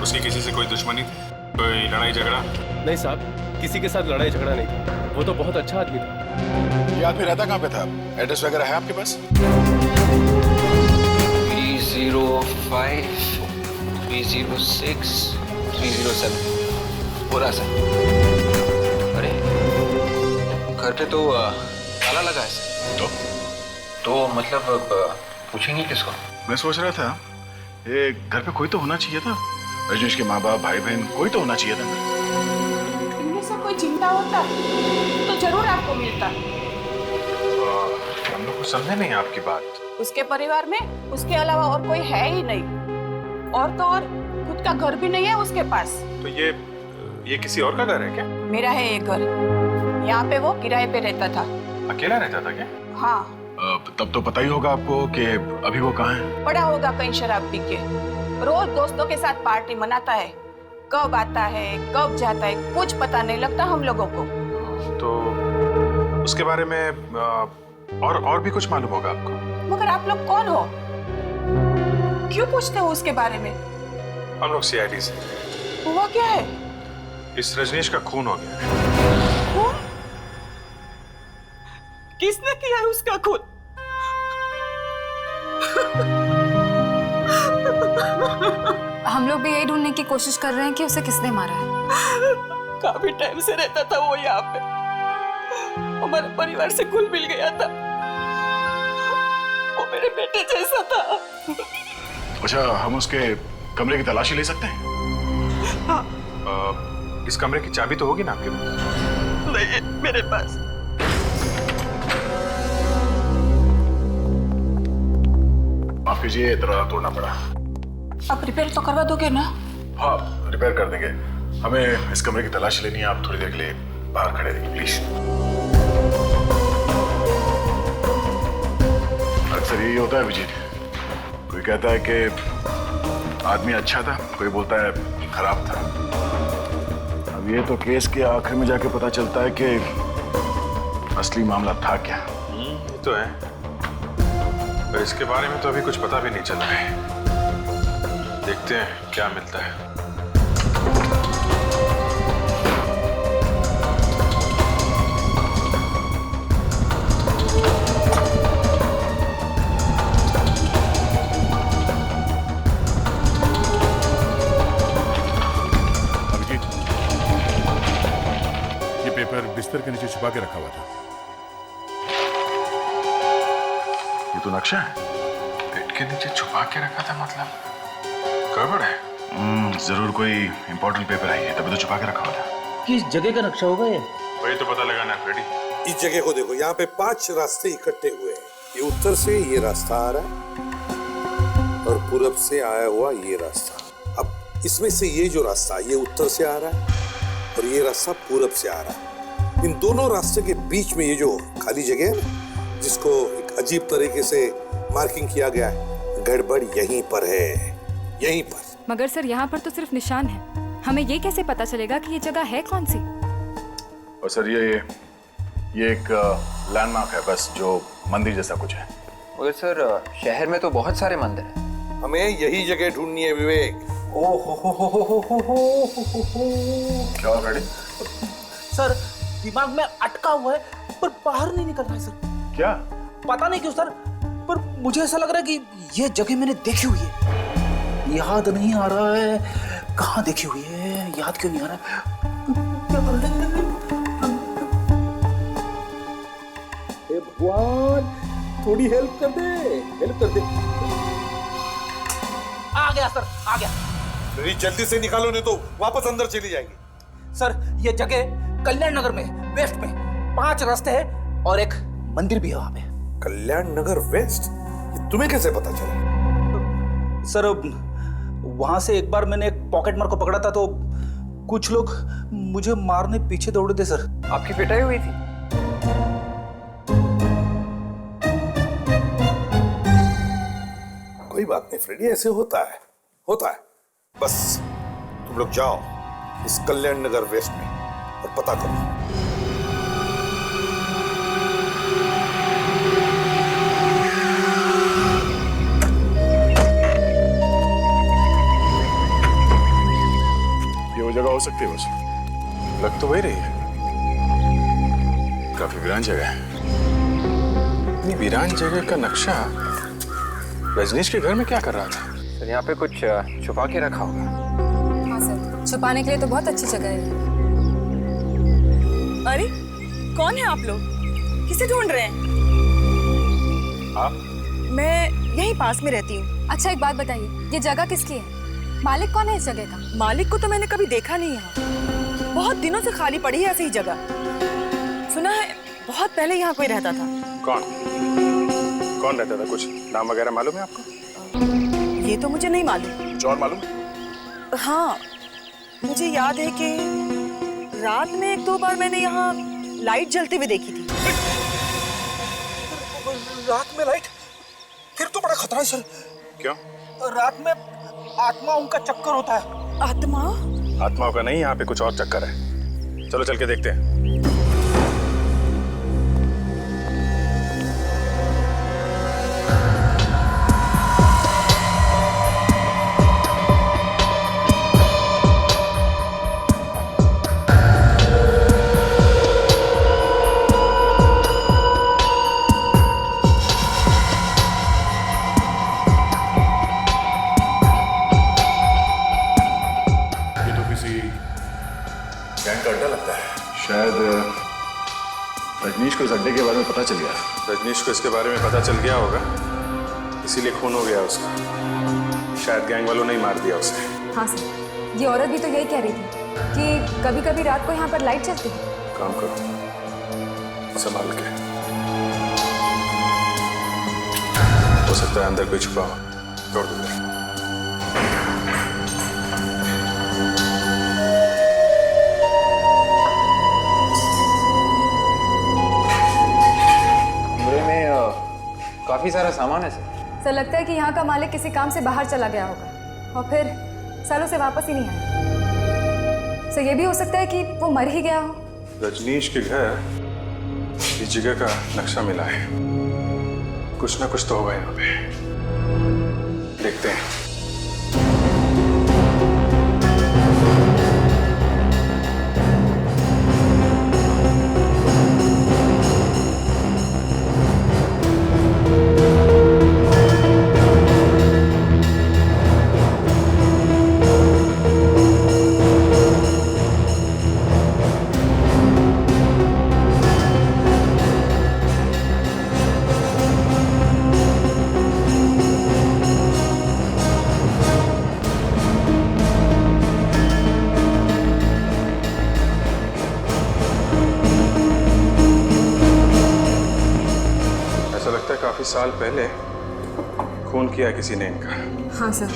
उसकी किसी से कोई दुश्मनी थी? कोई लड़ाई झगड़ा? नहीं साहब, किसी के साथ लड़ाई झगड़ा नहीं था, वो तो बहुत अच्छा आदमी था। ये आदमी रहता कहाँ पे था? एड्रेस वगैरह है आपके पास? 305 306 307 पूरा सर। अरे घर पे तो ताला लगा है सर। तो मतलब पूछेंगे किसको? मैं सोच रहा था ये घर पे कोई तो होना चाहिए था, रजनीश के माँ बाप, भाई बहन, कोई तो होना चाहिए था। इनमें से कोई चिंता होता तो जरूर आपको मिलता। हम लोग को समझे नहीं आपकी बात। उसके परिवार में उसके अलावा और कोई है ही नहीं, और तो और खुद का घर भी नहीं है उसके पास। तो ये किसी और का घर है क्या? मेरा है ये घर, यहाँ पे वो किराए पे रहता था। अकेला रहता था क्या? हाँ। तब तो पता ही होगा आपको कि अभी वो कहाँ है। पड़ा होगा कहीं शराब पी के, रोज दोस्तों के साथ पार्टी मनाता है, कब आता है कब जाता है कुछ पता नहीं लगता हम लोगों को। तो उसके बारे में और भी कुछ मालूम होगा आपको? मगर आप लोग कौन हो, क्यों पूछते हो उसके बारे में? हम लोग सीआईडी से। हुआ क्या है? इस रजनीश का खून हो गया। खून? किसने किया है उसका खून? हम लोग भी यही ढूंढने की कोशिश कर रहे हैं कि उसे किसने मारा है। काफी टाइम से रहता था वो यहाँ पे, हमारे परिवार से घुल मिल गया था, वो मेरे बेटे जैसा था। अच्छा, हम उसके कमरे की तलाशी ले सकते हैं? हाँ। इस कमरे की चाबी तो होगी ना आपके पास? नहीं, मेरे पास। माफ कीजिए, दरवाजा तोड़ना पड़ा। आप रिपेयर तो करवा दोगे ना? हाँ, रिपेयर कर देंगे। हमें इस कमरे की तलाशी लेनी है, आप थोड़ी देर के लिए बाहर खड़े रहिए प्लीज। अक्सर यही होता है विजय, कोई कहता है कि आदमी अच्छा था, कोई बोलता है खराब था। अब ये तो केस के आखिर में जाके पता चलता है कि असली मामला था क्या। ये तो है, पर इसके बारे में तो अभी कुछ पता भी नहीं चल रहा है। देखते हैं क्या मिलता है। अभिजीत, ये पेपर बिस्तर के नीचे छुपा के रखा हुआ था। ये तो नक्शा है। बेड के नीचे छुपा के रखा था, मतलब गड़बड़ है। जरूर कोई इंपॉर्टेंट पेपर आई है, तभी तो छुपा के रखा हुआ था। किस जगह का नक्शा होगा ये? वही तो पता लगाना है फ्रेडी। इस जगह को देखो, यहाँ पे 5 रास्ते इकट्ठे हुए हैं। ये उत्तर से ये रास्ता आ रहा है और पूरब से आया हुआ ये रास्ता। अब इसमें से ये जो रास्ता ये उत्तर से आ रहा है और ये रास्ता पूरब से आ रहा है। इन दोनों रास्ते के बीच में ये जो खाली जगह है ना, जिसको एक अजीब तरीके से मार्किंग किया गया है, गड़बड़ यहीं पर है, यहीं पर। मगर सर यहाँ पर तो सिर्फ निशान है, हमें ये कैसे पता चलेगा कि ये जगह है कौन सी? और सर ये एक लैंडमार्क है बस, जो मंदिर जैसा कुछ है। मगर सर शहर में तो बहुत सारे मंदिर हैं। हमें यही जगह ढूंढनी है विवेक। क्या हो रेडी? सर दिमाग में अटका हुआ है पर बाहर नहीं निकल रहा है सर। क्या? पता नहीं क्यों सर, पर मुझे ऐसा लग रहा है कि ये जगह मैंने देखी हुई है। याद नहीं आ रहा है कहाँ देखी हुई है, याद क्यों नहीं आ रहा है? भगवान थोड़ी हेल्प कर दे, हेल्प कर दे। आ गया सर, आ गया। जल्दी से निकालो, नहीं तो वापस अंदर चली जाएगी। सर ये जगह कल्याण नगर में वेस्ट में 5 रास्ते हैं और एक मंदिर भी है वहां पे। कल्याण नगर वेस्ट? ये तुम्हें कैसे पता चला? सर वहां से एक बार मैंने एक पॉकेटमार को पकड़ा था, तो कुछ लोग मुझे मारने पीछे दौड़े थे सर। आपकी पिटाई हुई थी? कोई बात नहीं फ्रेडी, ऐसे होता है, होता है। बस तुम लोग जाओ इस कल्याण नगर वेस्ट में और पता करो। जगह हो सकती है बस, लग तो वही रही है। काफी वीरान जगह है। इतनी वीरान जगह का नक्शा रजनीश के घर में क्या कर रहा था? सर यहाँ पे कुछ छुपा के रखा होगा। हाँ सर, छुपाने के लिए तो बहुत अच्छी जगह है। अरे कौन है आप लोग, किसे ढूंढ रहे हैं? आप? मैं यहीं पास में रहती हूँ। अच्छा एक बात बताइए, ये जगह किसकी है? मालिक कौन है इस जगह का? मालिक को तो मैंने कभी देखा नहीं यहाँ, बहुत दिनों से खाली पड़ी है ऐसी ही जगह। सुना है बहुत पहले यहाँ कोई रहता था। कौन रहता था? कुछ नाम वगैरह मालूम है आपको? ये तो मुझे नहीं मालूम। कुछ और मालूम? हाँ मुझे याद है कि रात में 1-2 बार मैंने यहाँ लाइट जलते हुए देखी थी। रात में लाइट? फिर तो बड़ा खतरा है सर। क्यों? रात में आत्माओं का चक्कर होता है। आत्मा? आत्माओं का नहीं, यहाँ पे कुछ और चक्कर है। चलो चल के देखते हैं। रजनीश को इस अड्डे के बारे में पता चल गया। रजनीश को इसके बारे में पता चल गया होगा, इसीलिए खून हो गया उसका। शायद गैंग वालों ने ही मार दिया उसे। हाँ सर, ये औरत भी तो यही कह रही थी कि कभी कभी रात को यहाँ पर लाइट चलती है। काम करो, संभाल के। हो सकता है अंदर कोई छुपा हो, छोड़ दो। काफी सारा सामान है सर। सर लगता है कि यहाँ का मालिक किसी काम से बाहर चला गया होगा और फिर सालों से वापस ही नहीं आया। सर ये भी हो सकता है कि वो मर ही गया हो। रजनीश के घर इस जगह का नक्शा मिला है, कुछ ना कुछ तो होगा यहाँ पे। देखते हैं। काफी साल पहले खून किया किसी ने इनका। हाँ सर,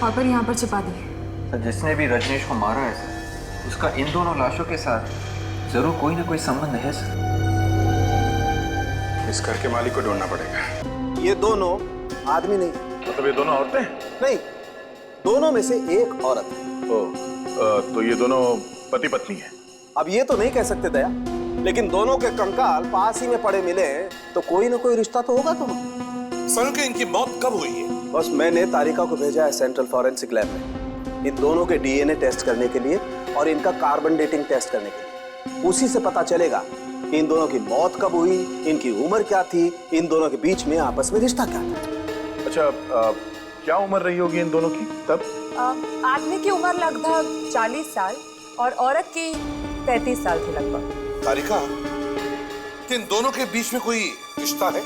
और फिर यहाँ पर छिपा दिए। सर जिसने भी रजनीश को मारा है सर, उसका इन दोनों लाशों के साथ जरूर कोई ना कोई संबंध है सर। इस घर के मालिक को ढूंढना पड़ेगा। ये दोनों आदमी नहीं। मतलब ये दोनों औरतें? नहीं, दोनों में से एक औरत है। तो ये दोनों पति पत्नी है। अब ये तो नहीं कह सकते दया, लेकिन दोनों के कंकाल पास ही में पड़े मिले हैं, तो कोई ना कोई रिश्ता तो होगा। सर के इनकी मौत कब हुई है? बस मैंने तारिका को भेजा है सेंट्रल फॉरेंसिक लैब में इन दोनों के डीएनए टेस्ट करने के लिए और इनका कार्बन डेटिंग टेस्ट करने के लिए। उसी से पता चलेगा कि इन दोनों की मौत कब हुई, इनकी उम्र क्या थी, इन दोनों के बीच में आपस में रिश्ता क्या था। अच्छा, क्या उम्र रही होगी इन दोनों की तब? आदमी की उम्र लगभग 40 साल और औरत की 35 साल थी लगभग। तारिका, इन दोनों के बीच में कोई रिश्ता है?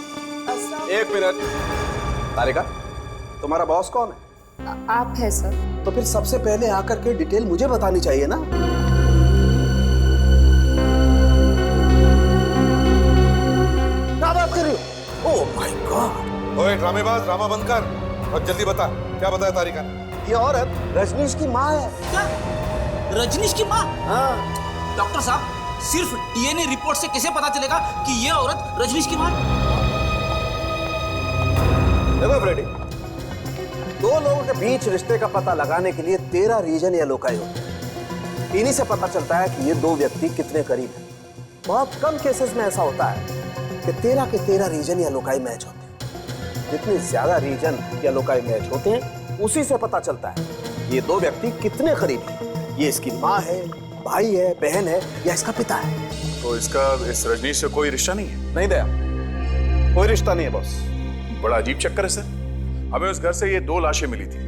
एक मिनट तारिका, तुम्हारा बॉस कौन है? आप है सर। तो फिर सबसे पहले आकर के डिटेल मुझे बतानी चाहिए ना। क्या बात कर रही हो? Oh my God! ओए ड्रामेबाज, ड्रामा बंद कर और जल्दी बता, क्या बताया तारिका ने? ये औरत रजनीश की माँ है। क्या? रजनीश की माँ? हाँ। डॉक्टर साहब, सिर्फ डीएनए रिपोर्ट से कैसे पता चलेगा कि ये औरत रजनीश की माँ है? देखो फ्रेडी, दो लोगों के बीच रिश्ते का पता लगाने के लिए 13 रीजन या लोकाई होते हैं। इन्हीं से पता चलता है कि ये दो व्यक्ति कितने करीब हैं। बहुत कम केसेस में ऐसा होता है कि 13 के 13 रीजन या लोकाई मैच होते हैं। जितने ज्यादा रीजन या लोकाई मैच होते हैं, उसी से पता चलता है ये दो व्यक्ति कितने करीब हैं। ये इसकी माँ है, भाई है, बहन है या इसका पिता है। तो इसका इस रजनीश से कोई रिश्ता नहीं है? नहीं दया, कोई रिश्ता नहीं है बॉस। बड़ा अजीब चक्कर है सर। हमें उस घर से ये 2 लाशें मिली थी,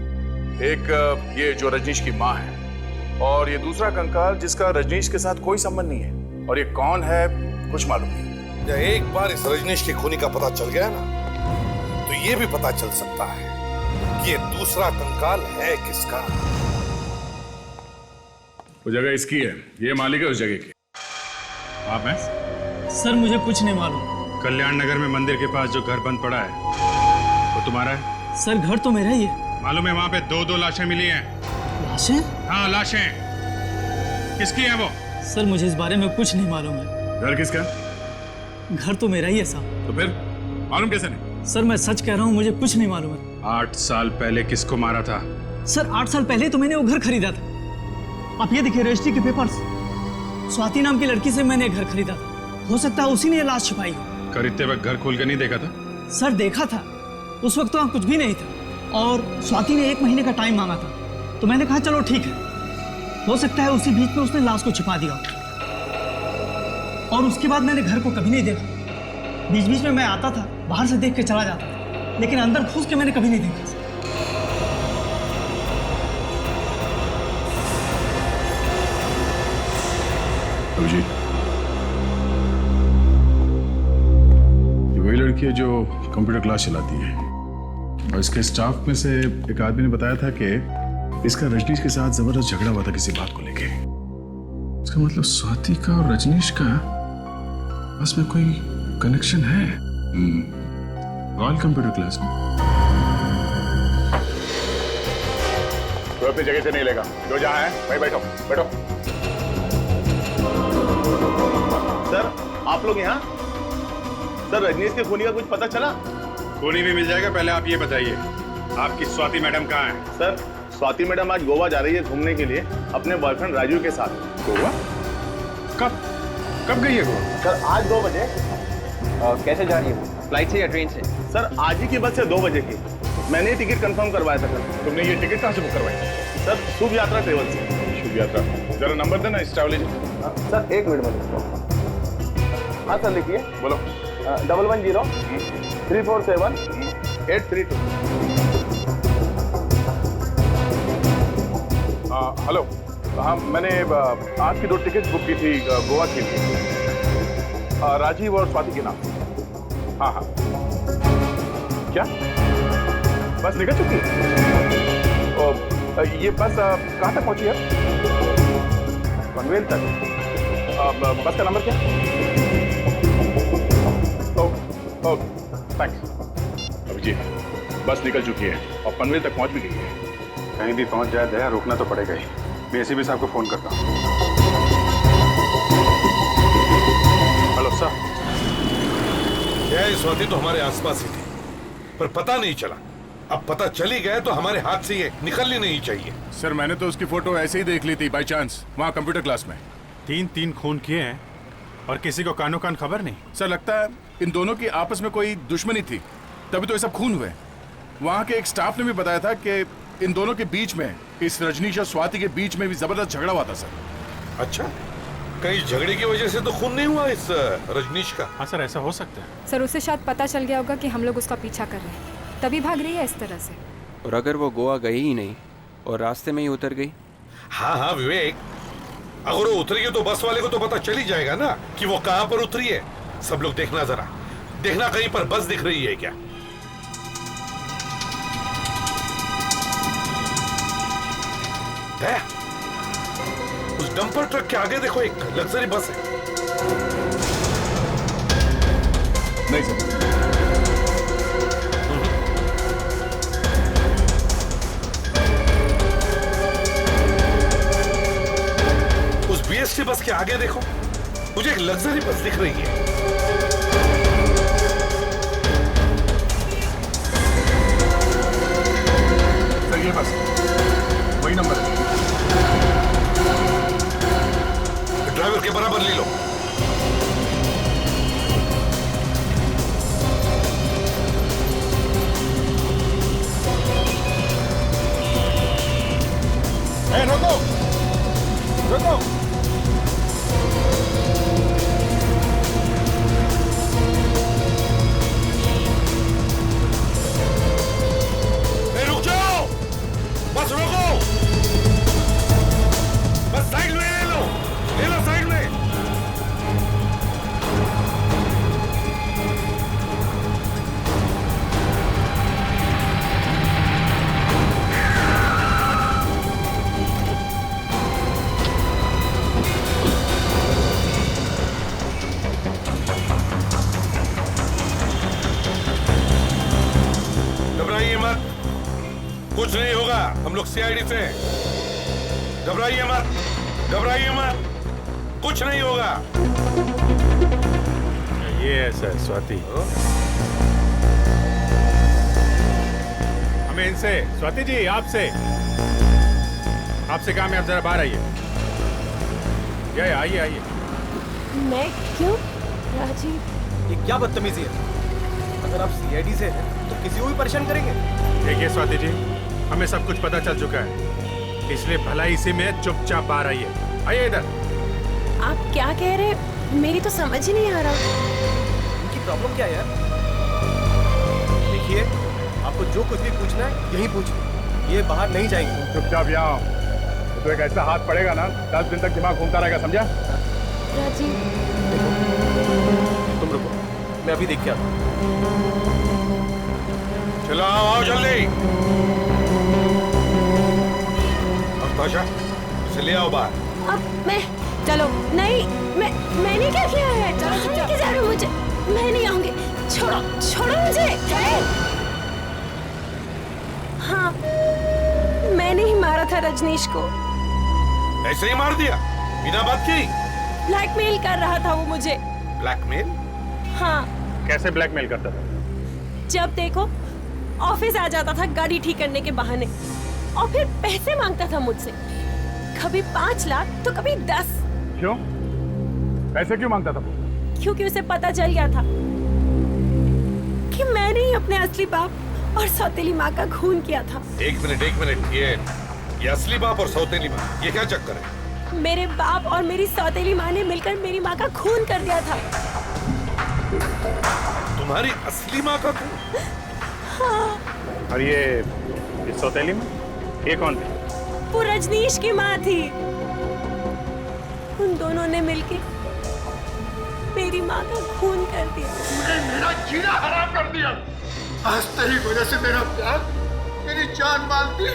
एक ये जो रजनीश की माँ है और ये दूसरा कंकाल जिसका रजनीश के साथ कोई संबंध नहीं है। और ये कौन है कुछ मालूम नहीं। जब एक बार इस रजनीश की खूनी का पता चल गया ना, तो ये भी पता चल सकता है कि ये दूसरा कंकाल है किसका। वो जगह इसकी है, ये मालिक है उस जगह की। आप हैं? सर मुझे कुछ नहीं मालूम। कल्याण नगर में मंदिर के पास जो घर बंद पड़ा है वो तुम्हारा है? सर घर तो मेरा ही है। मालूम है वहाँ पे 2 लाशें मिली हैं। लाशें? हाँ लाशें। किसकी है वो? सर मुझे इस बारे में कुछ नहीं मालूम है। घर किसका? घर तो मेरा ही है साहब। तो फिर मालूम कैसे नहीं? सर मैं सच कह रहा हूँ, मुझे कुछ नहीं मालूम है। 8 साल पहले किसको मारा था? सर 8 साल पहले तो मैंने वो घर खरीदा था। आप ये देखिए रजिस्ट्री के पेपर्स। स्वाति नाम की लड़की से मैंने घर खरीदा था, हो सकता है उसी ने ये लाश छिपाई हो। खरीदते वक्त घर खोल के नहीं देखा था? सर देखा था, उस वक्त तो वहाँ कुछ भी नहीं था और स्वाति ने 1 महीने का टाइम मांगा था, तो मैंने कहा चलो ठीक है, हो सकता है उसी बीच में उसने लाश को छिपा दिया। और उसके बाद मैंने घर को कभी नहीं देखा। बीच बीच में मैं आता था, बाहर से देख के चला जाता था, लेकिन अंदर घुस के मैंने कभी नहीं देखा। अभिजीत, ये वही लड़की है जो कंप्यूटर क्लास चलाती है और इसके स्टाफ में से एक आदमी ने बताया था कि इसका रजनीश के साथ जबरदस्त झगड़ा हुआ था किसी बात को लेके। इसका मतलब स्वाति का और रजनीश का बस में कोई कनेक्शन है। रॉयल कंप्यूटर क्लास में। तो अपनी जगह से नहीं लेगा, जो जहाँ है भाई बैठो बैठो। सर आप लोग यहाँ? सर रजनीश के खूनी का कुछ पता चला? खूनी भी मिल जाएगा, पहले आप ये बताइए आपकी स्वाति मैडम कहाँ है? सर स्वाति मैडम आज गोवा जा रही है घूमने के लिए अपने बॉयफ्रेंड राजू के साथ। गोवा? कब कब गई है गोवा? सर आज 2 बजे। कैसे जा रही है, फ्लाइट से या ट्रेन से? सर आज ही की बस है 2 बजे की, मैंने ये टिकट कंफर्म करवाया था सर। तुमने ये टिकट कहाँ से बुक करवाई? सर शुभ यात्रा ट्रेवल से। शुभ यात्रा, जरा नंबर देना इस ट्रैवल एजेंट। सर 1 मिनट में। हाँ सर लिखिए। बोलो। 110 347 832। हेलो, हाँ मैंने आज की 2 टिकट बुक की थी गोवा के लिए, राजीव और स्वाति के नाम। हाँ हाँ। क्या बस निकल चुकी है? ये बस कहाँ तक पहुंची है? पनवेल तक। बस का नंबर क्या? Okay thanks. अभिजीत, बस निकल चुकी है और पनवेल तक पहुंच भी गई है। कहीं भी पहुंच जाए दया, रोकना तो पड़ेगा ही। मैं एसीपी साहब को फोन करता हूँ। Hello sir. क्या स्वाति तो हमारे आसपास ही थी, पर पता नहीं चला। अब पता चली गए तो हमारे हाथ से ये निकलनी नहीं चाहिए। सर मैंने तो उसकी फोटो ऐसे ही देख ली थी बाय चांस, वहाँ कंप्यूटर क्लास में। 3 खून किए हैं और किसी को कानो कान खबर नहीं। सर लगता है इन दोनों की आपस में कोई दुश्मनी थी, तभी तो ये सब खून हुए। वहाँ के एक स्टाफ ने भी बताया था कि इन दोनों के बीच में, इस रजनीश और स्वाति के बीच में भी जबरदस्त झगड़ा हुआ था सर। अच्छा, कहीं झगड़े की वजह से तो खून नहीं हुआ इस रजनीश का? हाँ सर, ऐसा हो सकता है। सर उसे शायद पता चल गया होगा कि हम लोग उसका पीछा कर रहे हैं, तभी भाग रही है इस तरह से। और अगर वो गोवा गई ही नहीं और रास्ते में ही उतर गई? हाँ हाँ विवेक, अगर वो उतरी है तो बस वाले को तो पता चल ही जाएगा ना कि वो कहाँ पर उतरी है। सब लोग देखना, जरा देखना कहीं पर बस दिख रही है क्या। दया, उस डंपर ट्रक के आगे देखो, एक लग्जरी बस है। नहीं सर। उस बीएसटी बस के आगे देखो, मुझे एक लग्जरी बस दिख रही है। सर ये बस वही नंबर है। ड्राइवर के बराबर ले लो। रोको रुको। रुक जाओ, बस रोको, बस साइड में ले लो साइड में। घबराइए मत, कुछ नहीं होगा, हम लोग सीआईडी से हैं। घबराइए मत, कुछ नहीं होगा। ये ऐसा है स्वाति। हमें इनसे, स्वाति जी आपसे काम है, आप जरा बाहर आइए। आइए आइए। मैं क्यों? राजीव, ये क्या बदतमीजी है? अगर आप सीआईडी से हैं तो किसी को भी परेशान करेंगे? देखिए स्वाति जी, हमें सब कुछ पता चल चुका है, इसलिए भला इसी में चुपचाप बाहर आइए। आइए इधर। आप क्या कह रहे हैं? मेरी तो समझ ही नहीं आ रहा। इनकी प्रॉब्लम क्या है यार? देखिए, आपको जो कुछ भी पूछना है यहीं पूछिए, ये बाहर नहीं जाएंगे। चुपचाप यहाँ तो एक ऐसा हाथ पड़ेगा ना 10 दिन तक दिमाग घूमता रहेगा, समझा? राजीव, तुम रुको, मैं अभी देख के आता हूँ। चलो आओ जल्दी। अफ्ताशा, इसे ले आओ बाहर। अब मैं चलो नहीं, मैंने क्या किया है? चलो लेके जा रहे हो मुझे, मैं नहीं आऊंगी। छोड़ो छोड़ो मुझे। हाँ, मैंने ही मारा था रजनीश को। ऐसे ही मार दिया बिना बात की? ब्लैकमेल कर रहा था वो मुझे। ब्लैकमेल? हाँ। कैसे ब्लैकमेल करता था? जब देखो ऑफिस आ जाता था गाड़ी ठीक करने के बहाने और फिर पैसे मांगता था मुझसे, कभी 5 लाख तो कभी 10। क्यों? पैसे क्यों मांगता था वो? क्योंकि उसे पता चल गया था कि मैंने ही अपने असली बाप और सौतेली माँ का खून किया था। एक मिनट, ये असली बाप और सौतेली माँ, ये क्या चक्कर है? मेरे बाप और मेरी सौतेली माँ ने मिलकर मेरी माँ का खून कर दिया था। तुम्हारी असली माँ का खून? हाँ। और ये सौतेली माँ, ये कौन थी? वो रजनीश की माँ थी। उन दोनों ने मिलके मेरी माँ का खून कर दिया। तूने मेरा जीना हराम कर दिया। आज तेरी वजह से मेरा प्यार, मेरी जान माल दी,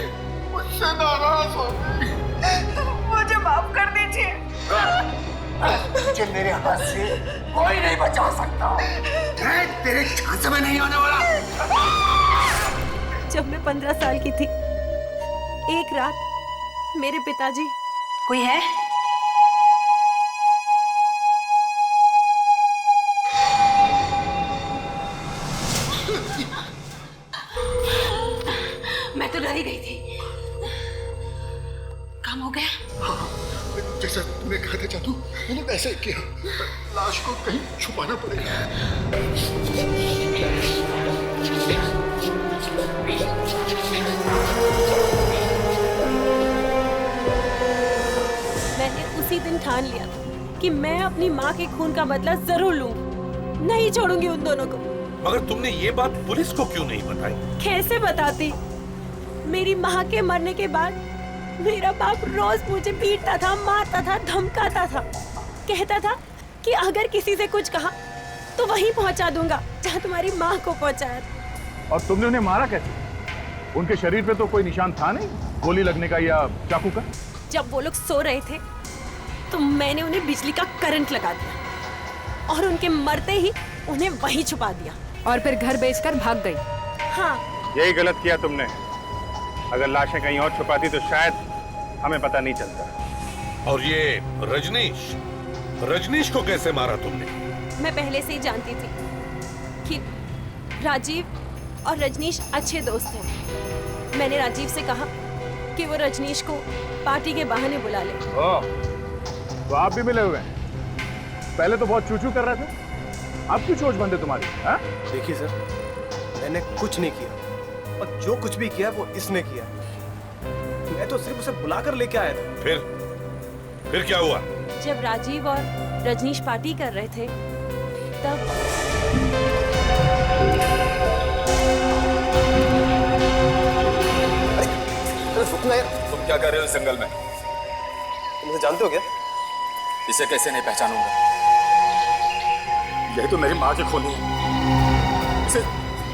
मुझसे नाराज हो गई। मुझे माफ कर दीजिए। तुझे मेरे हाथ से कोई नहीं बचा सकता। मैं तेरे झांसे में नहीं आने वाला। जब मैं 15 साल की थी, एक रात मेरे पिताजी। कोई है? मैं तो डर ही गई थी। काम हो गया? जैसा तूने कहा था जादू, मैंने वैसे ही किया। लाश को कहीं छुपाना पड़ेगा। मैंने उसी दिन ठान लिया था कि मैं अपनी माँ के खून का बदला जरूर लूंगी, नहीं छोड़ूंगी उन दोनों को। मगर तुमने ये बात पुलिस को क्यों नहीं बताई? कैसे बताती? मेरी माँ के मरने के बाद मेरा बाप रोज मुझे पीटता था, मारता था, धमकाता था, कहता था कि अगर किसी से कुछ कहा तो वहीं पहुंचा दूंगा जहां तुम्हारी माँ को पहुंचाया था। और तुमने उन्हें मारा कैसे? उनके शरीर पे तो कोई निशान था नहीं, गोली लगने का या चाकू का। जब वो लोग सो रहे थे तो मैंने उन्हें बिजली का करंट लगा दिया और उनके मरते ही उन्हें वहीं छुपा दिया और फिर घर बेचकर भाग गई। हाँ, यही गलत किया तुमने। अगर लाशें कहीं और छुपाती तो शायद हमें पता नहीं चलता। और ये रजनीश को कैसे मारा तुमने? मैं पहले से ही जानती थी कि राजीव और रजनीश अच्छे दोस्त हैं। मैंने राजीव से कहा कि वो रजनीश को पार्टी के बहाने बुला ले। ओह, तो आप भी मिले हुए हैं? पहले तो बहुत चूचू कर रहे थे, अब क्यों चोच बंद है तुम्हारी? देखिए सर, मैंने कुछ नहीं किया और जो कुछ भी किया वो इसने किया। मैं तो सिर्फ उसे बुलाकर लेके आया था। फिर क्या हुआ? जब राजीव और रजनीश पार्टी कर रहे थे तब तुम क्या कर रहे हो इस जंगल में? तुम इसे जानते हो क्या? इसे कैसे नहीं पहचानूंगा? यही तो मेरी माँ की खूनी है। इसे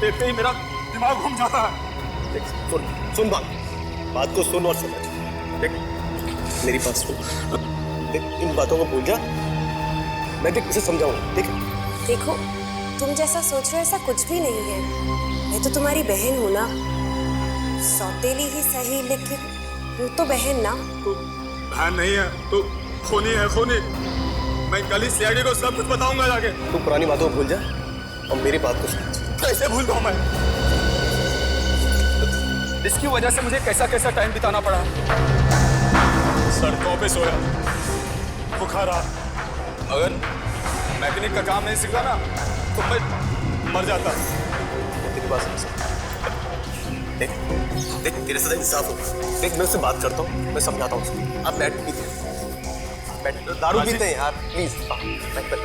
देखते ही मेरा दिमाग घूम जाता है। सुन बात को सुन और समझ। देख, मेरी बात सुन। देख, इन बातों को भूल जा। मैं देख इसे समझाऊंगा। देख, देखो, तुम जैसा सोच रहे हो ऐसा कुछ भी नहीं है। मैं तो तुम्हारी बहन हूं ना, सौतेली ही सही, लेकिन वो तो बहन ना। तो बहन नहीं है तो खूनी है, खूनी। मैं कल ही सीआईडी को सब कुछ बताऊंगा जाके। तू पुरानी बातों को भूल जा और मेरी बात को सुन। कैसे भूल जाऊं मैं? इसकी वजह से मुझे कैसा कैसा टाइम बिताना पड़ा। सड़कों पे सोया, बुखार आ। अगर मैकेनिक का काम नहीं सीखा ना तो मैं मर जाता। तेरी बात समझ सकता हूं। देख देख तेरे साथ इंसाफ होगा। देख मैं उससे बात करता हूँ, मैं समझाता हूँ उसको। आप बैठ बैठ दारू पीते हैं यार, प्लीज बैठ बैठ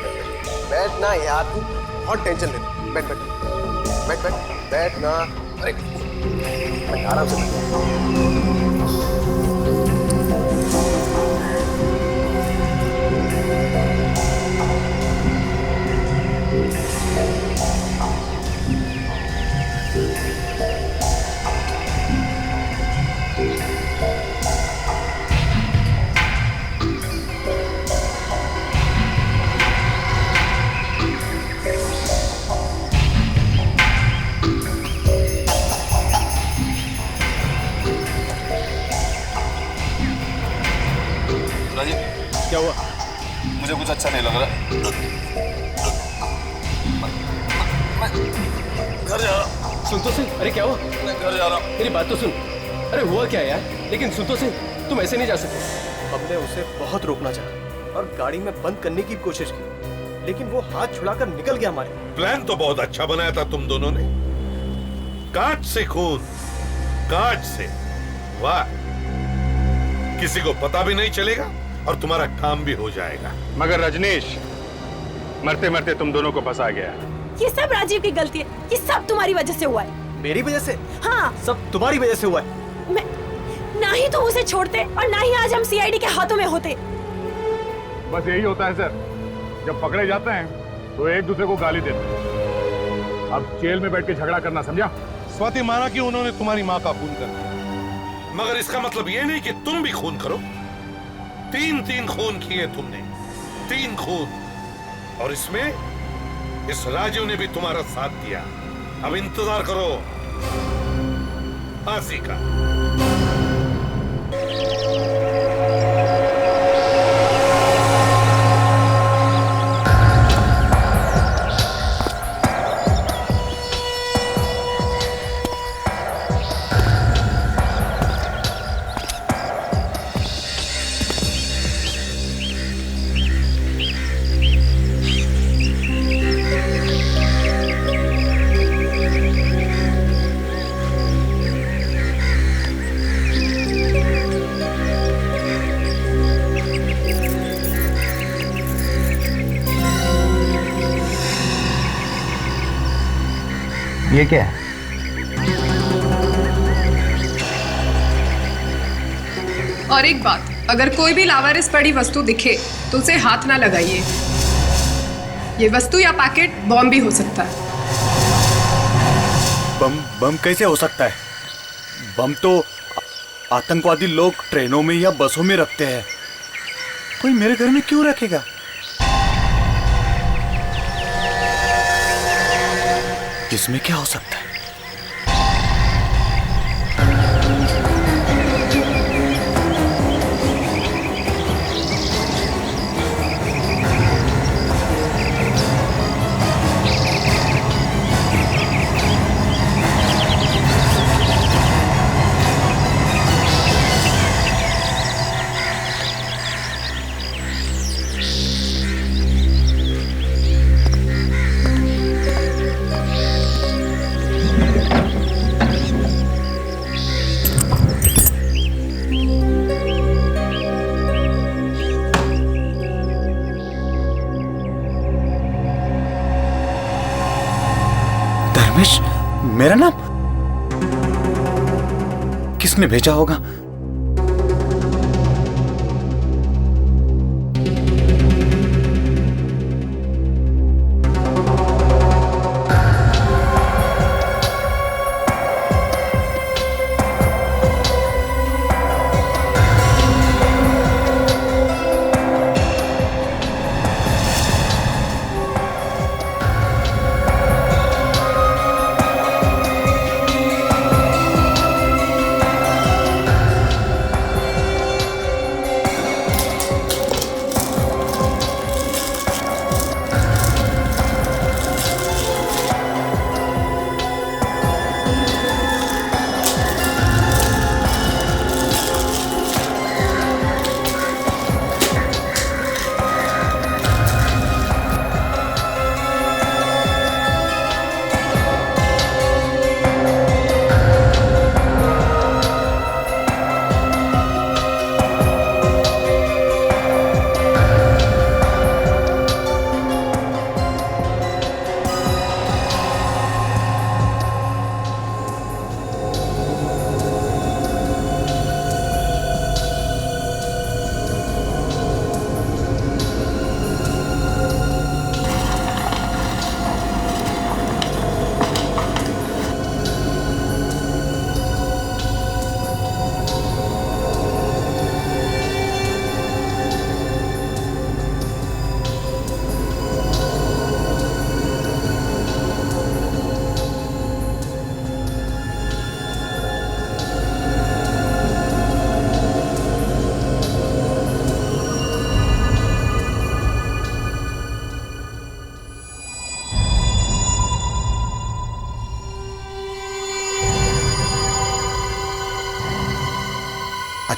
बैठ ना यार, तू बहुत टेंशन ले। बैठ बैठ बैठ बैठ बैठ ना। अरे बैठ आराम से बैठ। क्या हुआ? मुझे कुछ अच्छा नहीं लग रहा। घर जा रहा। सुन तो सिंह, अरे क्या हुआ? मैं घर जा रहा हूँ। मेरी बात तो सुन। अरे हुआ क्या यार? लेकिन सुन तो सिंह, तुम ऐसे नहीं जा सकते। हमने उसे बहुत रोकना चाहा और गाड़ी में बंद करने की कोशिश की, लेकिन वो हाथ छुड़ाकर निकल गया हमारे। प्लान तो बहुत अच्छा बनाया था तुम दोनों ने। कांच से खून, कांच से। वाह, किसी को पता भी नहीं चलेगा और तुम्हारा काम भी हो जाएगा। मगर रजनीश, मरते मरते तुम दोनों को फंसा गया। ये सब राजीव की गलती है। ये सब तुम्हारी वजह से हुआ है। मेरी वजह से? हाँ, सब तुम्हारी वजह से हुआ है। मैं ना ही तुम उसे छोड़ते और ना ही आज हम सीआईडी के हाथों में होते। बस यही होता है सर, जब पकड़े जाते हैं तो एक दूसरे को गाली देते हैं। अब जेल में बैठ के झगड़ा करना, समझा? स्वाति माना कि उन्होंने तुम्हारी माँ का खून कर दिया, मगर इसका मतलब ये नहीं कि तुम भी खून करो। 3 खून किए तुमने, 3 खून। और इसमें इस राजू ने भी तुम्हारा साथ दिया। अब इंतजार करो फांसी का। ये क्या है? और एक बात, अगर कोई भी लावारिस पड़ी वस्तु दिखे तो उसे हाथ ना लगाइए। ये वस्तु या पैकेट बॉम्ब भी हो सकता है। बम कैसे हो सकता है? बम तो आतंकवादी लोग ट्रेनों में या बसों में रखते हैं। कोई मेरे घर में क्यों रखेगा? इसमें क्या हो सकता है? मेरा नाम किसने भेजा होगा?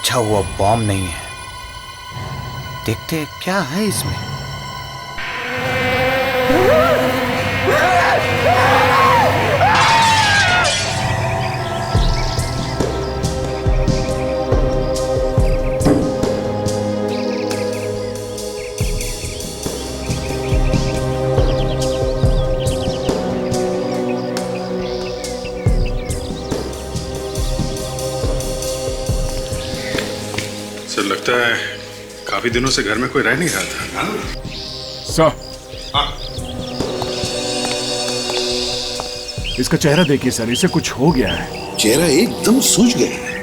अच्छा हुआ बॉम्ब नहीं है। देखते हैं क्या है इसमें। सर लगता है काफी दिनों से घर में कोई रह नहीं रहा था। सर, इसका चेहरा देखिए सर, इसे कुछ हो गया है। चेहरा एकदम सूज गया है।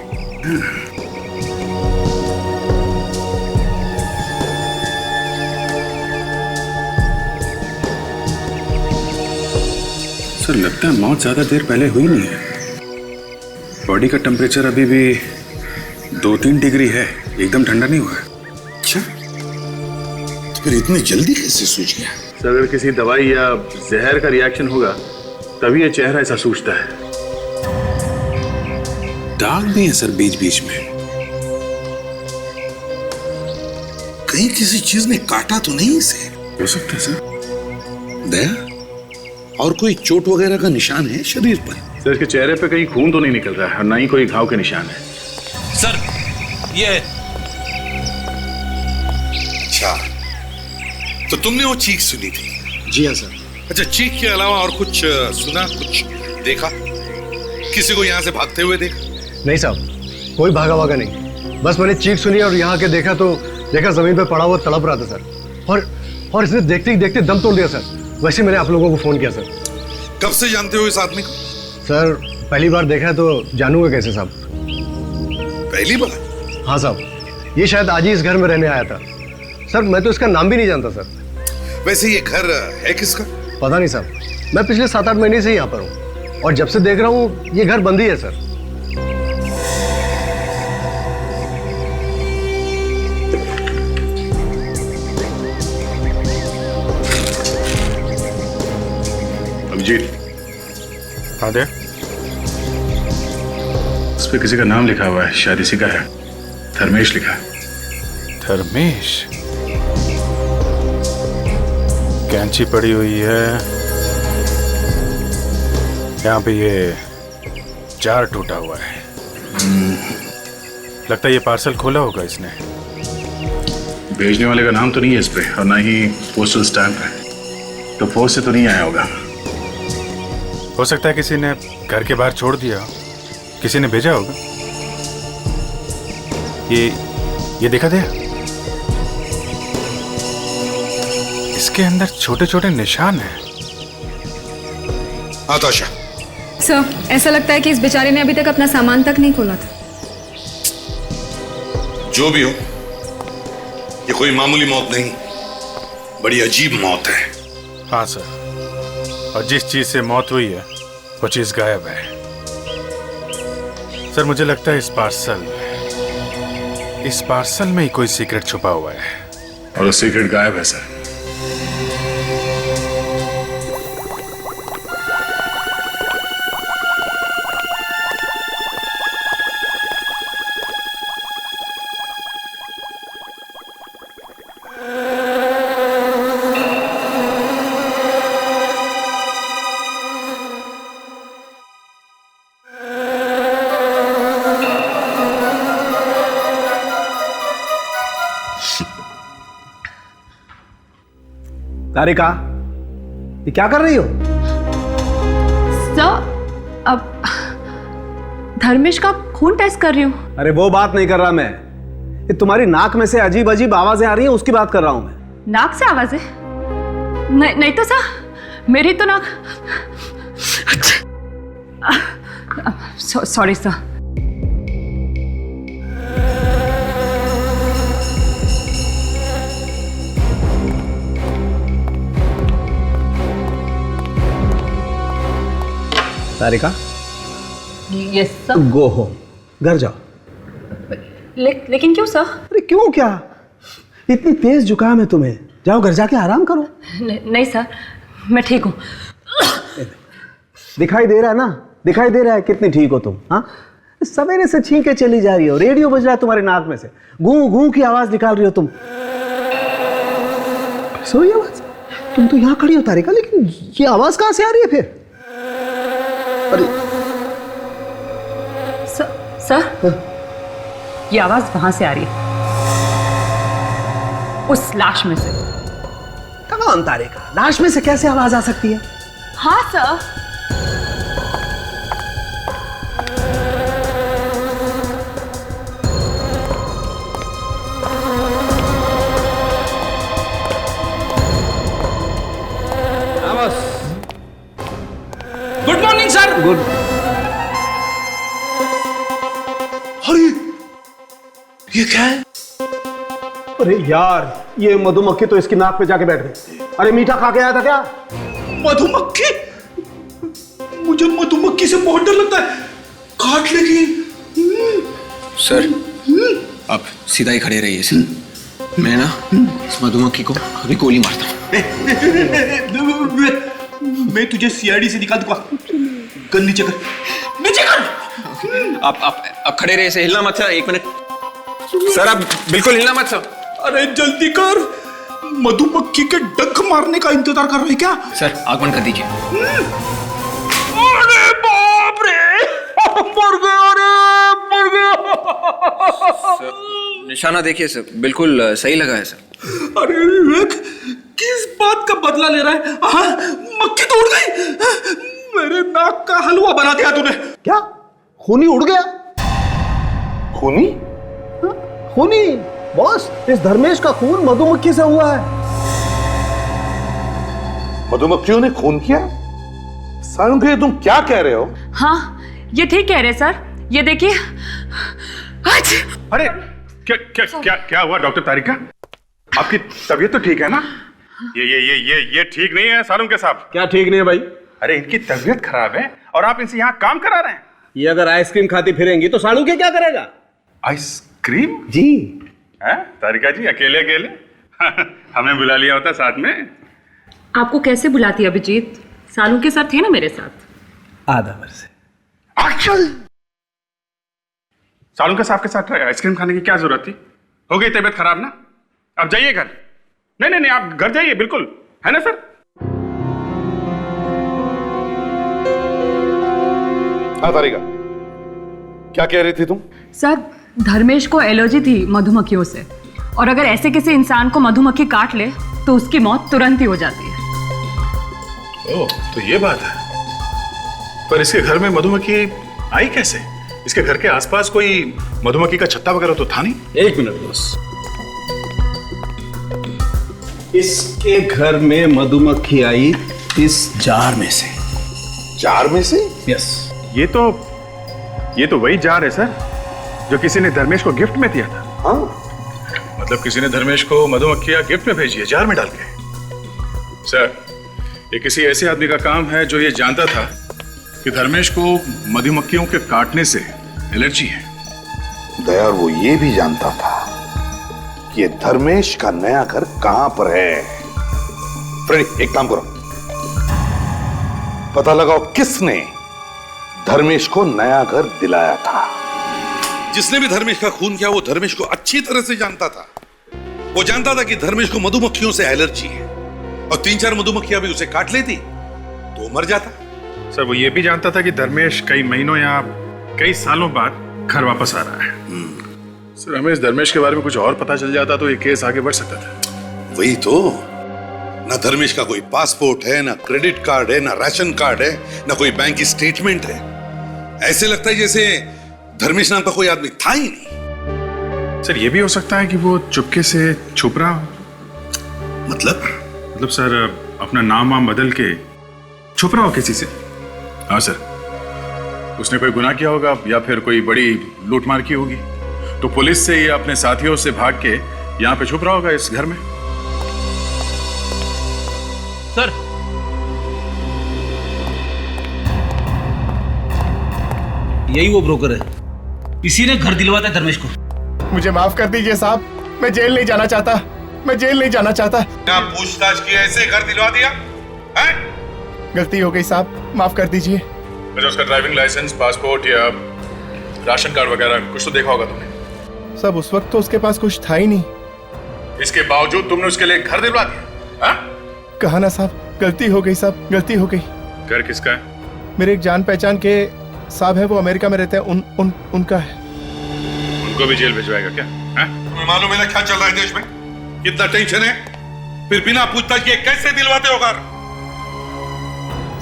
सर लगता है मौत ज्यादा देर पहले हुई नहीं है। बॉडी का टेम्परेचर अभी भी 2-3 डिग्री है, एकदम ठंडा नहीं हुआ है। अच्छा, तो फिर इतनी जल्दी कैसे सूज गया? सर अगर किसी दवाई या जहर का रिएक्शन होगा तभी ये चेहरा ऐसा सूजता है। दाग भी है सर बीच बीच में। कहीं किसी चीज ने काटा तो नहीं इसे? हो सकता है सर। दया, और कोई चोट वगैरह का निशान है शरीर पर? सर इसके चेहरे पे कहीं खून तो नहीं निकल रहा है और ना ही कोई घाव के निशान है। सर ये अच्छा, तो तुमने वो चीख सुनी थी? जी हाँ सर। अच्छा, चीख के अलावा और कुछ सुना, कुछ देखा? किसी को यहाँ से भागते हुए देखा? नहीं साहब, कोई भागा भागा नहीं। बस मैंने चीख सुनी और यहाँ के देखा तो देखा जमीन पे पड़ा हुआ तड़प रहा था सर। और इसने देखते ही देखते दम तोड़ दिया सर। वैसे मैंने आप लोगों को फोन किया सर। कब से जानते हो इस आदमी को? सर पहली बार देखा है तो जानूंगा कैसे साहब? पहली बार? हाँ साहब, ये शायद आज ही इस घर में रहने आया था सर। मैं तो इसका नाम भी नहीं जानता सर। वैसे ये घर है किसका? पता नहीं साहब, मैं पिछले 7-8 महीने से यहाँ पर हूँ और जब से देख रहा हूँ ये घर बंद ही है सर। अभिजीत। हाँ दे। उस पे किसी का नाम लिखा हुआ है, शायद इसी का है। धर्मेश लिखा है। धर्मेश? कैंची पड़ी हुई है यहाँ पे, ये जार टूटा हुआ है। लगता है ये पार्सल खोला होगा इसने। भेजने वाले का नाम तो नहीं है इस पे और ना ही पोस्टल स्टैंप है, तो पोस्ट से तो नहीं आया होगा। हो सकता है किसी ने घर के बाहर छोड़ दिया, किसी ने भेजा होगा। ये देखा दे, इसके अंदर छोटे छोटे निशान हैं। आताशा। सर ऐसा लगता है कि इस बेचारे ने अभी तक अपना सामान तक नहीं खोला था। जो भी हो, ये कोई मामूली मौत नहीं, बड़ी अजीब मौत है। हाँ सर, और जिस चीज से मौत हुई है वो चीज गायब है। सर मुझे लगता है इस पार्सल में ही कोई सीक्रेट छुपा हुआ है। और वो सीक्रेट गायब है सर। तारिका, ये क्या कर रही हो? सर, अब धर्मेश का खून टेस्ट कर रही हूँ। अरे वो बात नहीं कर रहा मैं, ये तुम्हारी नाक में से अजीब अजीब आवाजें आ रही हैं, उसकी बात कर रहा हूं मैं। नाक से आवाजें? नहीं तो सर, मेरी तो नाक। Sorry sir. Tarika, yes sir. Go home, घर जाओ। लेकिन क्यों सर? अरे क्यों क्या? इतनी तेज जुकाम है तुम्हें, जाओ घर जाके आराम करो। नहीं सर, मैं ठीक हूँ। दिखाई दे रहा है ना, दिखाई दे रहा है कितनी ठीक हो तुम। हाँ, सवेरे से छींके चली जा रही हो, रेडियो बज रहा है तुम्हारे नाक में से, गूं गूं की आवाज निकाल रही हो तुम। सोई आवाज? तुम तो यहाँ खड़ी हो तारिका, लेकिन ये आवाज कहाँ से आ रही है फिर? अरे सर, ये आवाज वहां से आ रही है, उस लाश में से। कौन तारिका? लाश में से कैसे आवाज आ सकती है? हाँ sir. Good morning sir. Good. अरे ये क्या है? अरे यार, ये मधुमक्खी तो इसकी नाक पे जाके बैठ गई। अरे मीठा खा के आया था क्या? मधुमक्खी? मुझे मधुमक्खी से बहुत डर लगता है, काट लेगी। सर आप सीधा ही खड़े रहिए सर, मैं ना इस मधुमक्खी को अभी गोली मारता हूँ। मैं तुझे सीआईडी से निकाल दूंगा। गन नीचे कर, नीचे कर। आप खड़े रहिए, से हिलना मत सर, 1 मिनट सर, आप बिल्कुल हिलना मत सर। अरे जल्दी कर, मधुमक्खी के डंक मारने का इंतजार कर रहे हैं क्या? सर आग बंद कर दीजिए। अरे बाप रे, मर गया रे, मर गया। निशाना देखिए सर, बिल्कुल सही लगा है सर। अरे विवेक, किस बात का बदला ले रहा है? हाँ, मक्खी तो उड़ गई, मेरे नाक का हलवा बना दिया तूने। क्या खूनी उड़ गया? खूनी? खूनी बॉस, इस धर्मेश का खून मधुमक्खी से हुआ है। मधुमक्खियों ने खून किया? सालुंखे, तुम क्या कह रहे हो? हाँ, ये ठीक कह रहे सर, ये देखिए। अरे क्या क्या क्या क्या हुआ डॉक्टर तारिका? आपकी तबीयत तो ठीक है ना? ये ठीक नहीं है सालुंखे साहब। क्या ठीक नहीं है भाई? अरे इनकी तबीयत खराब है और आप इनसे यहाँ काम करा रहे हैं। ये अगर आइसक्रीम खाती फिरेंगी तो सालुंखे क्या करेगा? आइसक्रीम? जी। है तारिका जी, अकेले अकेले हमें बुला लिया होता साथ में। आपको कैसे बुलाती अभिजीत, सालुंखे सर थे ना मेरे साथ। आधा वर्ष सालुंखे साहब के साथ आइसक्रीम खाने की क्या जरूरत थी? हो गई तबीयत खराब ना, अब जाइए घर। नहीं आप घर जाइए, बिल्कुल, है ना सर? हाँ तारिका, क्या कह रही थी तुम? सर, धर्मेश को एलर्जी थी मधुमक्खियों से, और अगर ऐसे किसी इंसान को मधुमक्खी काट ले तो उसकी मौत तुरंत ही हो जाती है। ओह, तो ये बात है। पर इसके घर में मधुमक्खी आई कैसे? इसके घर के आसपास कोई मधुमक्खी का छत्ता वगैरह तो था नहीं? 1 मिनट बस। इसके घर में मधुमक्खी आई इस जार में से। जार में से? यस। ये तो वही जार है सर जो किसी ने धर्मेश को गिफ्ट में दिया था। हाँ? मतलब किसी ने धर्मेश को मधुमक्खियां गिफ्ट में भेजी है, जार में डाल के। सर, ये किसी ऐसे आदमी का काम है जो ये जानता था कि धर्मेश को मधुमक्खियों के काटने से एलर्जी है। दया, वो ये भी जानता था कि धर्मेश का नया घर कहां पर है। फ्रेंड, एक काम करो, पता लगाओ किसने धर्मेश को नया घर दिलाया था। जिसने भी धर्मेश का खून किया वो धर्मेश को अच्छी तरह से जानता था। वो जानता था कि धर्मेश को मधुमक्खियों से एलर्जी है, और 3-4 मधुमक्खियां भी उसे काट लेती तो मर जाता। सर, वो ये भी जानता था कि धर्मेश कई महीनों या कई सालों बाद घर वापस आ रहा है। सर, हमें इस धर्मेश के बारे में कुछ और पता चल जाता तो ये केस आगे बढ़ सकता था। वही तो, ना धर्मेश का कोई पासपोर्ट है, ना क्रेडिट कार्ड है, ना राशन कार्ड है, ना कोई बैंक की स्टेटमेंट है। ऐसे लगता है जैसे धर्मेश नाम का कोई आदमी था ही नहीं। सर, ये भी हो सकता है कि वो चुपके से छुप रहा हो। मतलब सर, अपना नाम वाम बदल के छुप रहा हो किसी से। हाँ सर, उसने कोई गुनाह किया होगा या फिर कोई बड़ी लूटमार की होगी, तो पुलिस से या अपने साथियों से भाग के यहाँ पे छुप रहा होगा इस घर में। सर, यही वो ब्रोकर है, इसी ने घर दिलवाता है धर्मेश को। मुझे माफ कर दीजिए साहब, मैं जेल नहीं जाना चाहता, मैं जेल नहीं जाना चाहता। क्या पूछताछ की ऐसे घर दिलवा दिया है? गलती हो गई साहब, माफ कर दीजिए। अच्छा, उसका ड्राइविंग लाइसेंस, पासपोर्ट या राशन कार्ड वगैरह कुछ तो देखा होगा तुमने। सब उस वक्त तो उसके पास कुछ था ही नहीं। इसके बावजूद तुमने उसके लिए घर दिलवा दिया? हाँ? कहा ना साहब, गलती हो गई साहब, गलती हो गई। घर किसका है? मेरे एक जान पहचान के साहब है, वो अमेरिका में रहते हैं, उनका है। उनको भी जेल भिजवाएगा क्या? तुम्हें मालूम है ना क्या चल रहा है देश में? कितना टेंशन है, फिर बिना पूछताछ किए कैसे दिलवाते हो घर?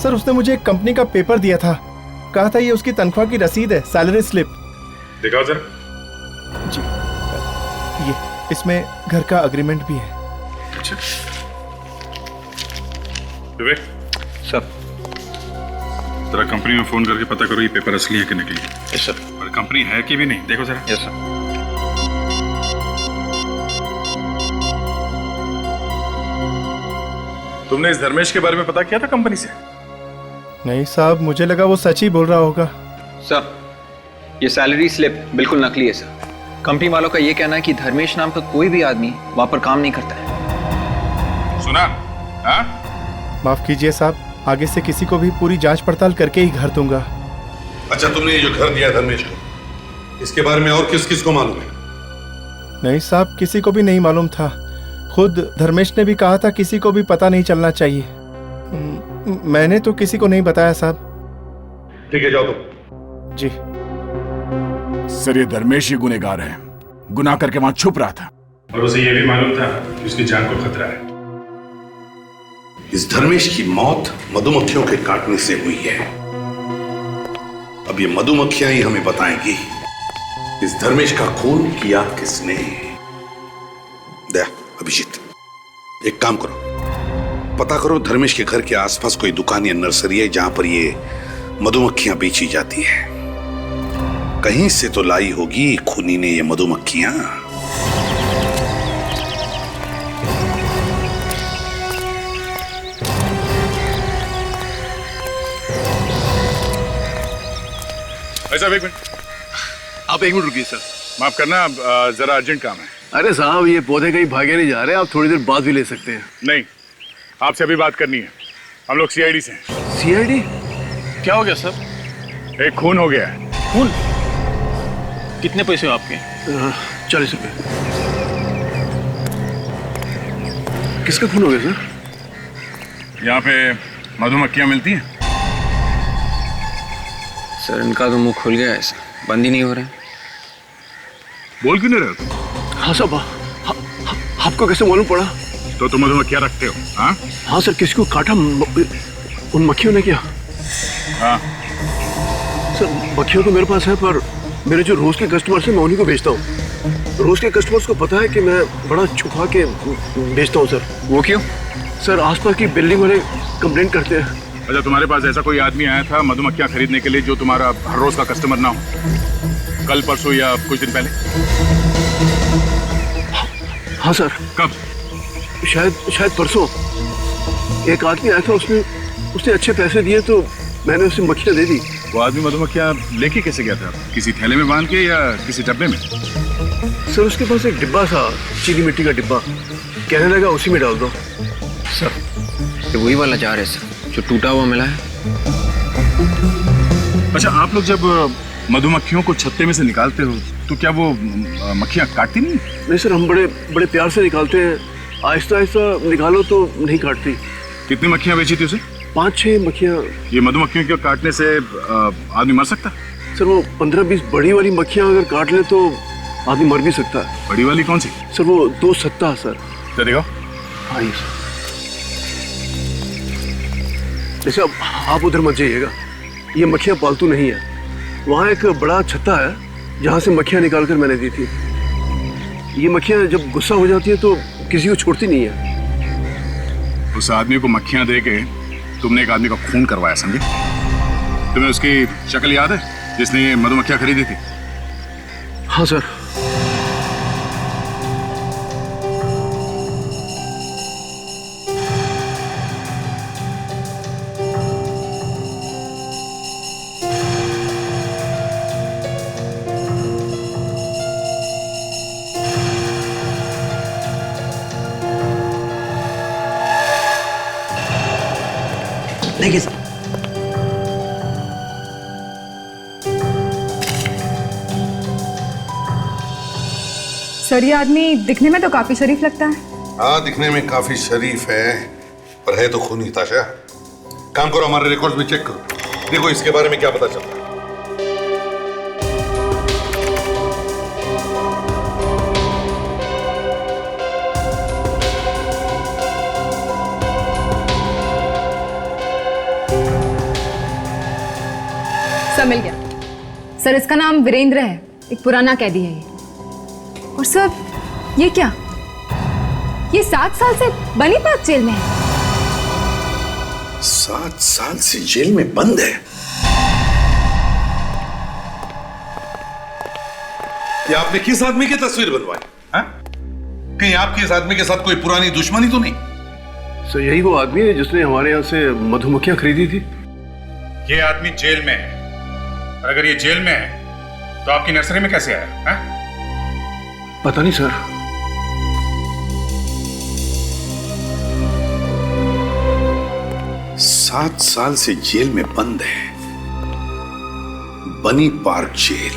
सर उसने मुझे एक कंपनी का पेपर दिया था, कहा था ये उसकी तनख्वाह की रसीद है, सैलरी स्लिप। दिखाओ जरा। जी ये, इसमें घर का एग्रीमेंट भी है। अच्छा विवेक सर, जरा कंपनी में फोन करके पता करो ये पेपर असली है कि नकली। Yes sir. और कंपनी है कि भी नहीं, देखो जरा। Yes sir. तुमने इस धर्मेश के बारे में पता किया था कंपनी से? नहीं साहब, मुझे लगा वो सच ही बोल रहा होगा। सर ये सैलरी स्लिप बिल्कुल नकली है सर। कंपनी वालों का ये कहना है कि धर्मेश नाम का कोई भी आदमी वहां पर काम नहीं करता है। सुना? हाँ? माफ कीजिए साहब, आगे से किसी को भी पूरी जांच पड़ताल करके ही घर दूंगा। अच्छा, तुमने ये जो घर दिया धर्मेश को, इसके बारे में और किस किस को मालूम है? नहीं साहब, किसी को भी नहीं मालूम था। खुद धर्मेश ने भी कहा था किसी को भी पता नहीं चलना चाहिए। मैंने तो किसी को नहीं बताया साहब। ठीक है, जाओ तुम। जी सर, ये धर्मेश ही गुनहगार है, गुनाह करके वहां छुप रहा था। और उसे यह भी मालूम था कि उसकी जान को खतरा है। इस धर्मेश की मौत मधुमक्खियों के काटने से हुई है। अब ये मधुमक्खियां ही हमें बताएंगी इस धर्मेश का खून किया किसने। दया, अभिजीत, एक काम करो, पता करो धर्मेश के घर के आसपास कोई दुकान या नर्सरी है जहां पर ये मधुमक्खियां बेची जाती है। कहीं से तो लाई होगी खूनी ने ये मधुमक्खियां। ऐसा एक मिनट, आप एक मिनट रुकिए सर। माफ करना, जरा अर्जेंट काम है। अरे साहब, ये पौधे कहीं भागे नहीं जा रहे, आप थोड़ी देर बाद भी ले सकते हैं। नहीं, आपसे अभी बात करनी है। हम लोग सीआईडी से हैं। सीआईडी? क्या हो गया सर? एक खून हो गया है। खून? कितने पैसे हो आपके? 40 रुपए। किसका खून हो गया सर? यहाँ पे मधुमक्खियां मिलती हैं। सर इनका तो मुंह खुल गया है, बंद ही नहीं हो रहा है। बोल क्यों नहीं रहे हो? हाँ साहब, आपको कैसे मालूम पड़ा? तो तुम मधुमक्खियां रखते हो? हाँ हाँ सर, किसको काटा उन मक्खियों ने? क्या? हाँ सर, मक्खियों तो मेरे पास है, पर मेरे जो रोज के कस्टमर्स हैं मैं उन्हीं को बेचता हूँ। रोज के कस्टमर्स को पता है कि मैं बड़ा छुपा के बेचता हूँ सर। वो क्यों? सर आसपास की बिल्डिंग वाले कंप्लेंट करते हैं। अच्छा, तुम्हारे पास ऐसा कोई आदमी आया था मधुमक्खियां खरीदने के लिए जो तुम्हारा हर रोज का कस्टमर ना हो? कल, परसों या कुछ दिन पहले? हाँ सर। कब? शायद परसों एक आदमी आया था, उसने अच्छे पैसे दिए तो मैंने उसे मक्खियां दे दी। वो आदमी मधुमक्खियां लेके कैसे गया था? किसी थैले में बांध के या किसी डब्बे में? सर उसके पास एक डिब्बा था, चीनी मिट्टी का डिब्बा, कहने लगा उसी में डाल दो। सर ये वही वाला जार है सर जो टूटा हुआ मिला है। अच्छा, आप लोग जब मधुमक्खियों को छत्ते में से निकालते हो तो क्या वो मक्खियां काटती नहीं? नहीं सर, हम बड़े प्यार से निकालते हैं, आहिस्ता आहिस्ता निकालो तो नहीं काटती। कितनी मक्खियां बेची थी उसे? 5-6 मक्खियां। ये मधुमक्खियों के काटने से आदमी मर सकता? सर वो 15-20 बड़ी वाली मक्खियां अगर काट ले तो आदमी मर भी सकता है। बड़ी वाली कौन सी? सर वो 2 सत्ता सर। देखो। हाँ जी सर। जैसे अब आप उधर मत जाइएगा, ये मक्खियां पालतू नहीं है। वहाँ एक बड़ा छत्ता है जहाँ से मक्खियां निकाल कर मैंने दी थी। ये मक्खियां जब गुस्सा हो जाती है तो किसी को छोड़ती नहीं है। उस आदमी को मक्खियां दे के तुमने एक आदमी का खून करवाया, समझे? तुम्हें उसकी शक्ल याद है जिसने ये मधुमक्खियां खरीदी थी? हाँ सर। देखिए सर, सर ये आदमी दिखने में तो काफी शरीफ लगता है। हाँ, दिखने में काफी शरीफ है, पर है तो खूनी ताशा। काम करो, हमारे रिकॉर्ड में चेक करो, देखो इसके बारे में क्या पता चलता है। सर मिल गया। सर इसका नाम वीरेंद्र है, एक पुराना कैदी है ये। और सर ये क्या, ये 7 साल से बनी पार्क जेल में है। 7 साल से जेल में बंद है? ये आपने किस आदमी की तस्वीर बनवाई? कहीं आपकी इस आदमी के साथ कोई पुरानी दुश्मनी तो नहीं? सर यही वो आदमी है जिसने हमारे यहाँ से मधुमक्खियां खरीदी थी। ये आदमी जेल में है, और अगर ये जेल में है तो आपकी नर्सरी में कैसे आया? पता नहीं सर। सात साल से जेल में बंद है, बनी पार्क जेल।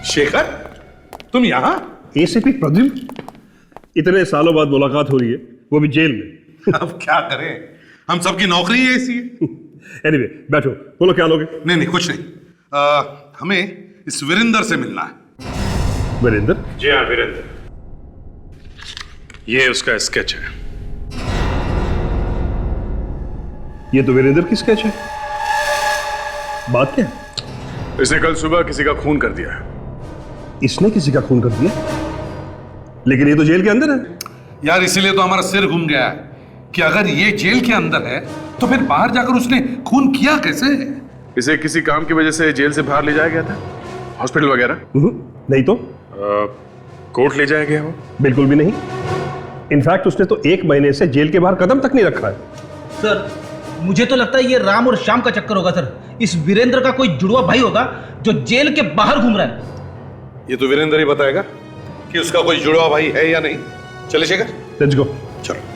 शेखर, तुम यहां? एसीपी प्रद्युम्न, इतने सालों बाद मुलाकात हो रही है, वो भी जेल में। अब क्या करें, हम सबकी नौकरी ही ऐसी है। एनीवे, बैठो, बोलो क्या लोगे? नहीं नहीं, कुछ नहीं। हमें इस वीरेंद्र से मिलना है। वीरेंद्र? जी हाँ, वीरेंद्र। ये उसका स्केच है। ये तो वीरेंद्र की स्केच है। बात क्या है? इसने कल सुबह किसी का खून कर दिया। इसने किसी का खून कर दिया? लेकिन ये तो जेल के अंदर है। यार इसीलिए तो हमारा सिर घूम गया है कि अगर ये जेल के अंदर है तो फिर बाहर जाकर उसने खून किया कैसे? इसे किसी काम की वजह से जेल से बाहर ले जाया गया था, हॉस्पिटल वगैरह? नहीं तो कोर्ट ले जाया गया हो? बिल्कुल भी नहीं। इनफैक्ट उसने तो 1 महीने से जेल के बाहर कदम तक नहीं रखा है। सर मुझे तो लगता है ये राम और श्याम का चक्कर होगा सर। इस वीरेंद्र का कोई जुड़वा भाई होगा जो जेल के बाहर घूम रहा है। ये तो वीरेंद्र ही बताएगा कि उसका कोई जुड़वा भाई है या नहीं। चले शेखर, लेट्स गो। चलो।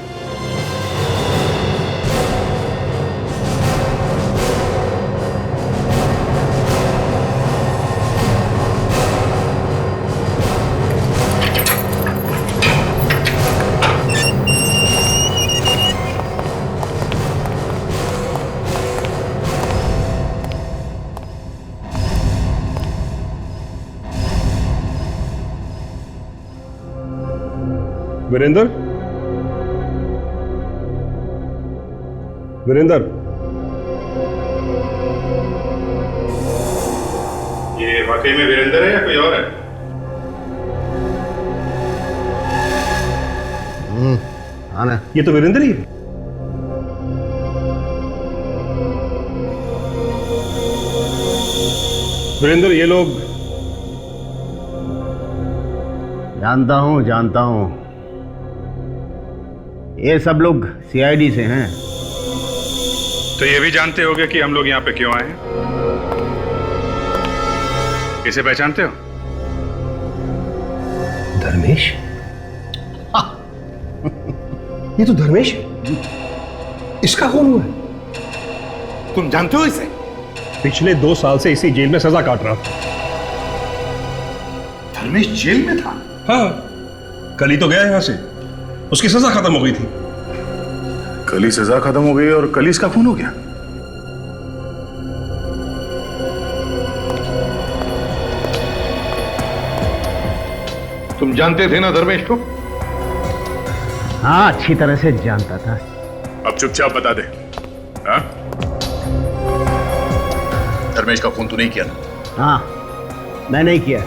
वीरेंद्र, वीरेंद्र, ये वाकई में वीरेंद्र है या कोई और है? आना, ये तो वीरेंद्र ही है। वीरेंद्र, ये लोग? जानता हूं। ये सब लोग सीआईडी से हैं। तो ये भी जानते होगे कि हम लोग यहाँ पे क्यों आए हैं? इसे पहचानते हो? धर्मेश? ये तो धर्मेश है। इसका खून हुआ है। तुम जानते हो इसे? पिछले 2 साल से इसी जेल में सजा काट रहा था। धर्मेश जेल में था? हाँ, कल ही तो गया यहां से। उसकी सजा खत्म हो गई थी। कल ही सजा खत्म हो गई और कल ही इसका खून हो गया? तुम जानते थे ना धर्मेश को? हाँ, अच्छी तरह से जानता था। अब चुपचाप बता दे। हाँ? धर्मेश का खून तू नहीं किया ना? हाँ, मैं नहीं किया।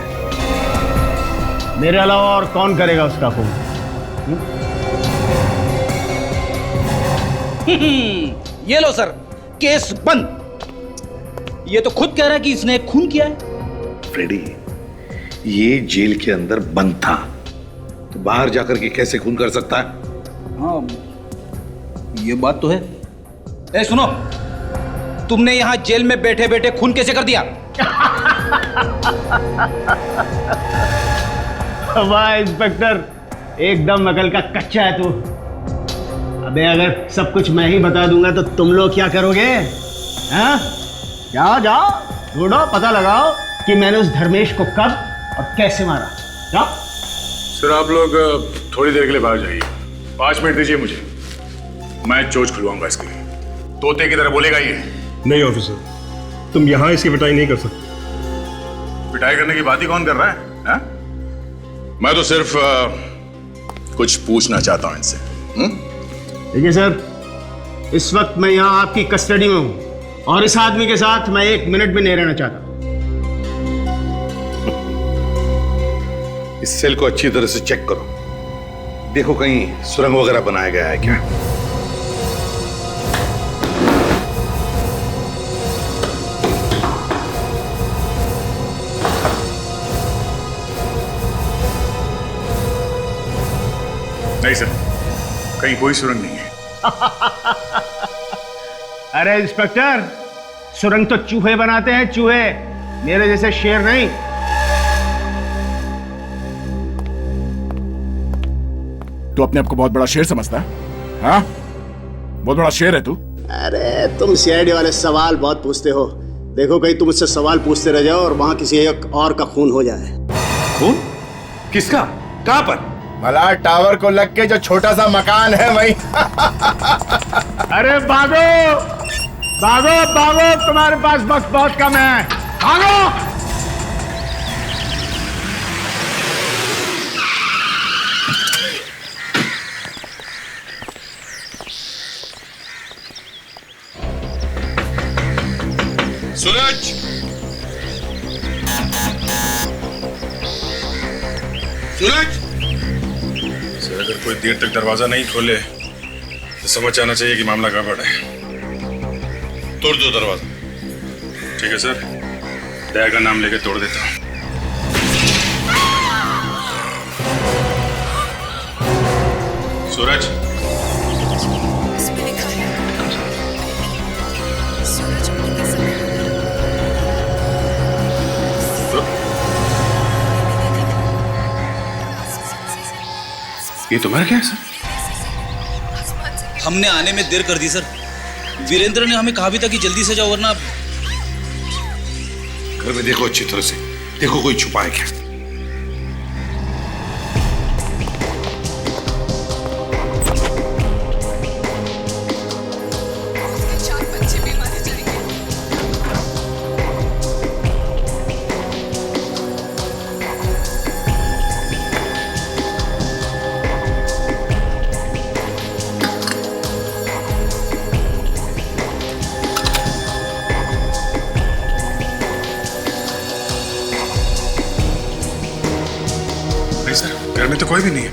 मेरे अलावा और कौन करेगा उसका खून? ये लो सर, केस बंद। ये तो खुद कह रहा है कि इसने खून किया है। फ्रेडी, ये जेल के अंदर बंद था, तो बाहर जाकर के कैसे खून कर सकता है? हाँ, ये बात तो है। ए सुनो, तुमने यहां जेल में बैठे बैठे खून कैसे कर दिया? वाह इंस्पेक्टर, एकदम अकल का कच्चा है तू। अबे अगर सब कुछ मैं ही बता दूंगा तो तुम लोग क्या करोगे? हाँ? जाओ जाओ, ढूंढो, पता लगाओ कि मैंने उस धर्मेश को कब और कैसे मारा। जाओ। सर आप लोग थोड़ी देर के लिए बाहर जाइए, 5 मिनट दीजिए मुझे, मैं चोच खुलवाऊंगा इसके लिए। तोते की तरह बोलेगा ये। नहीं ऑफिसर, तुम यहाँ इसकी पिटाई नहीं कर सकते। पिटाई करने की बात ही कौन कर रहा है, हा? मैं तो सिर्फ कुछ पूछना चाहता हूं इनसे। देखिए सर, इस वक्त मैं यहाँ आपकी कस्टडी में हूँ और इस आदमी के साथ मैं 1 मिनट भी नहीं रहना चाहता। इस सेल को अच्छी तरह से चेक करो, देखो कहीं सुरंग वगैरह बनाया गया है क्या। नहीं सर, कहीं कोई सुरंग नहीं है। अरे इंस्पेक्टर, सुरंग तो चूहे बनाते हैं, चूहे, मेरे जैसे शेर नहीं। तू अपने आप को बहुत बड़ा शेर समझता है? हाँ, बहुत बड़ा शेर है तू। अरे तुम सीआईडी वाले सवाल बहुत पूछते हो। देखो कहीं तुम मुझसे सवाल पूछते रह जाओ और वहां किसी एक और का खून हो जाए। खून? किसका? कहां पर? मलार टावर को लग के जो छोटा सा मकान है वही। अरे भागो भागो भागो, तुम्हारे पास वक्त बहुत कम है, भागो। सूरज, सूरज। सर अगर कोई देर तक दरवाजा नहीं खोले तो समझ आना चाहिए कि मामला गड़बड़ है। तोड़ दो दरवाजा। ठीक है सर, दया का नाम लेके तोड़ देता हूं। सूरज, ये तुम्हारा क्या है सर? हमने आने में देर कर दी सर। वीरेंद्र ने हमें कहा भी था कि जल्दी से जाओ वरना। घर में देखो अच्छी तरह से, देखो कोई छुपा है क्या। घर में तो कोई भी नहीं है।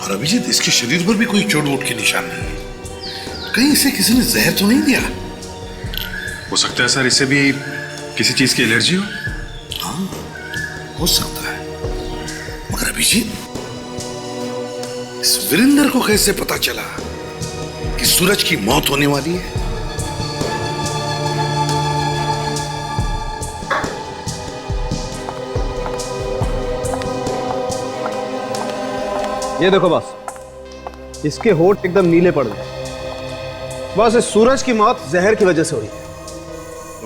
और अभिजीत, इसके शरीर पर भी कोई चोट वोट के निशान नहीं है। कहीं इसे किसी ने जहर तो नहीं दिया? हो सकता है सर इसे भी किसी चीज की एलर्जी हो। हाँ, हो सकता है। मगर अभिजीत, इस वीरेंद्र को कैसे पता चला कि सूरज की मौत होने वाली है? ये देखो बस, इसके होंठ एकदम नीले पड़ गए। बस इस सूरज की मौत जहर की वजह से हुई है।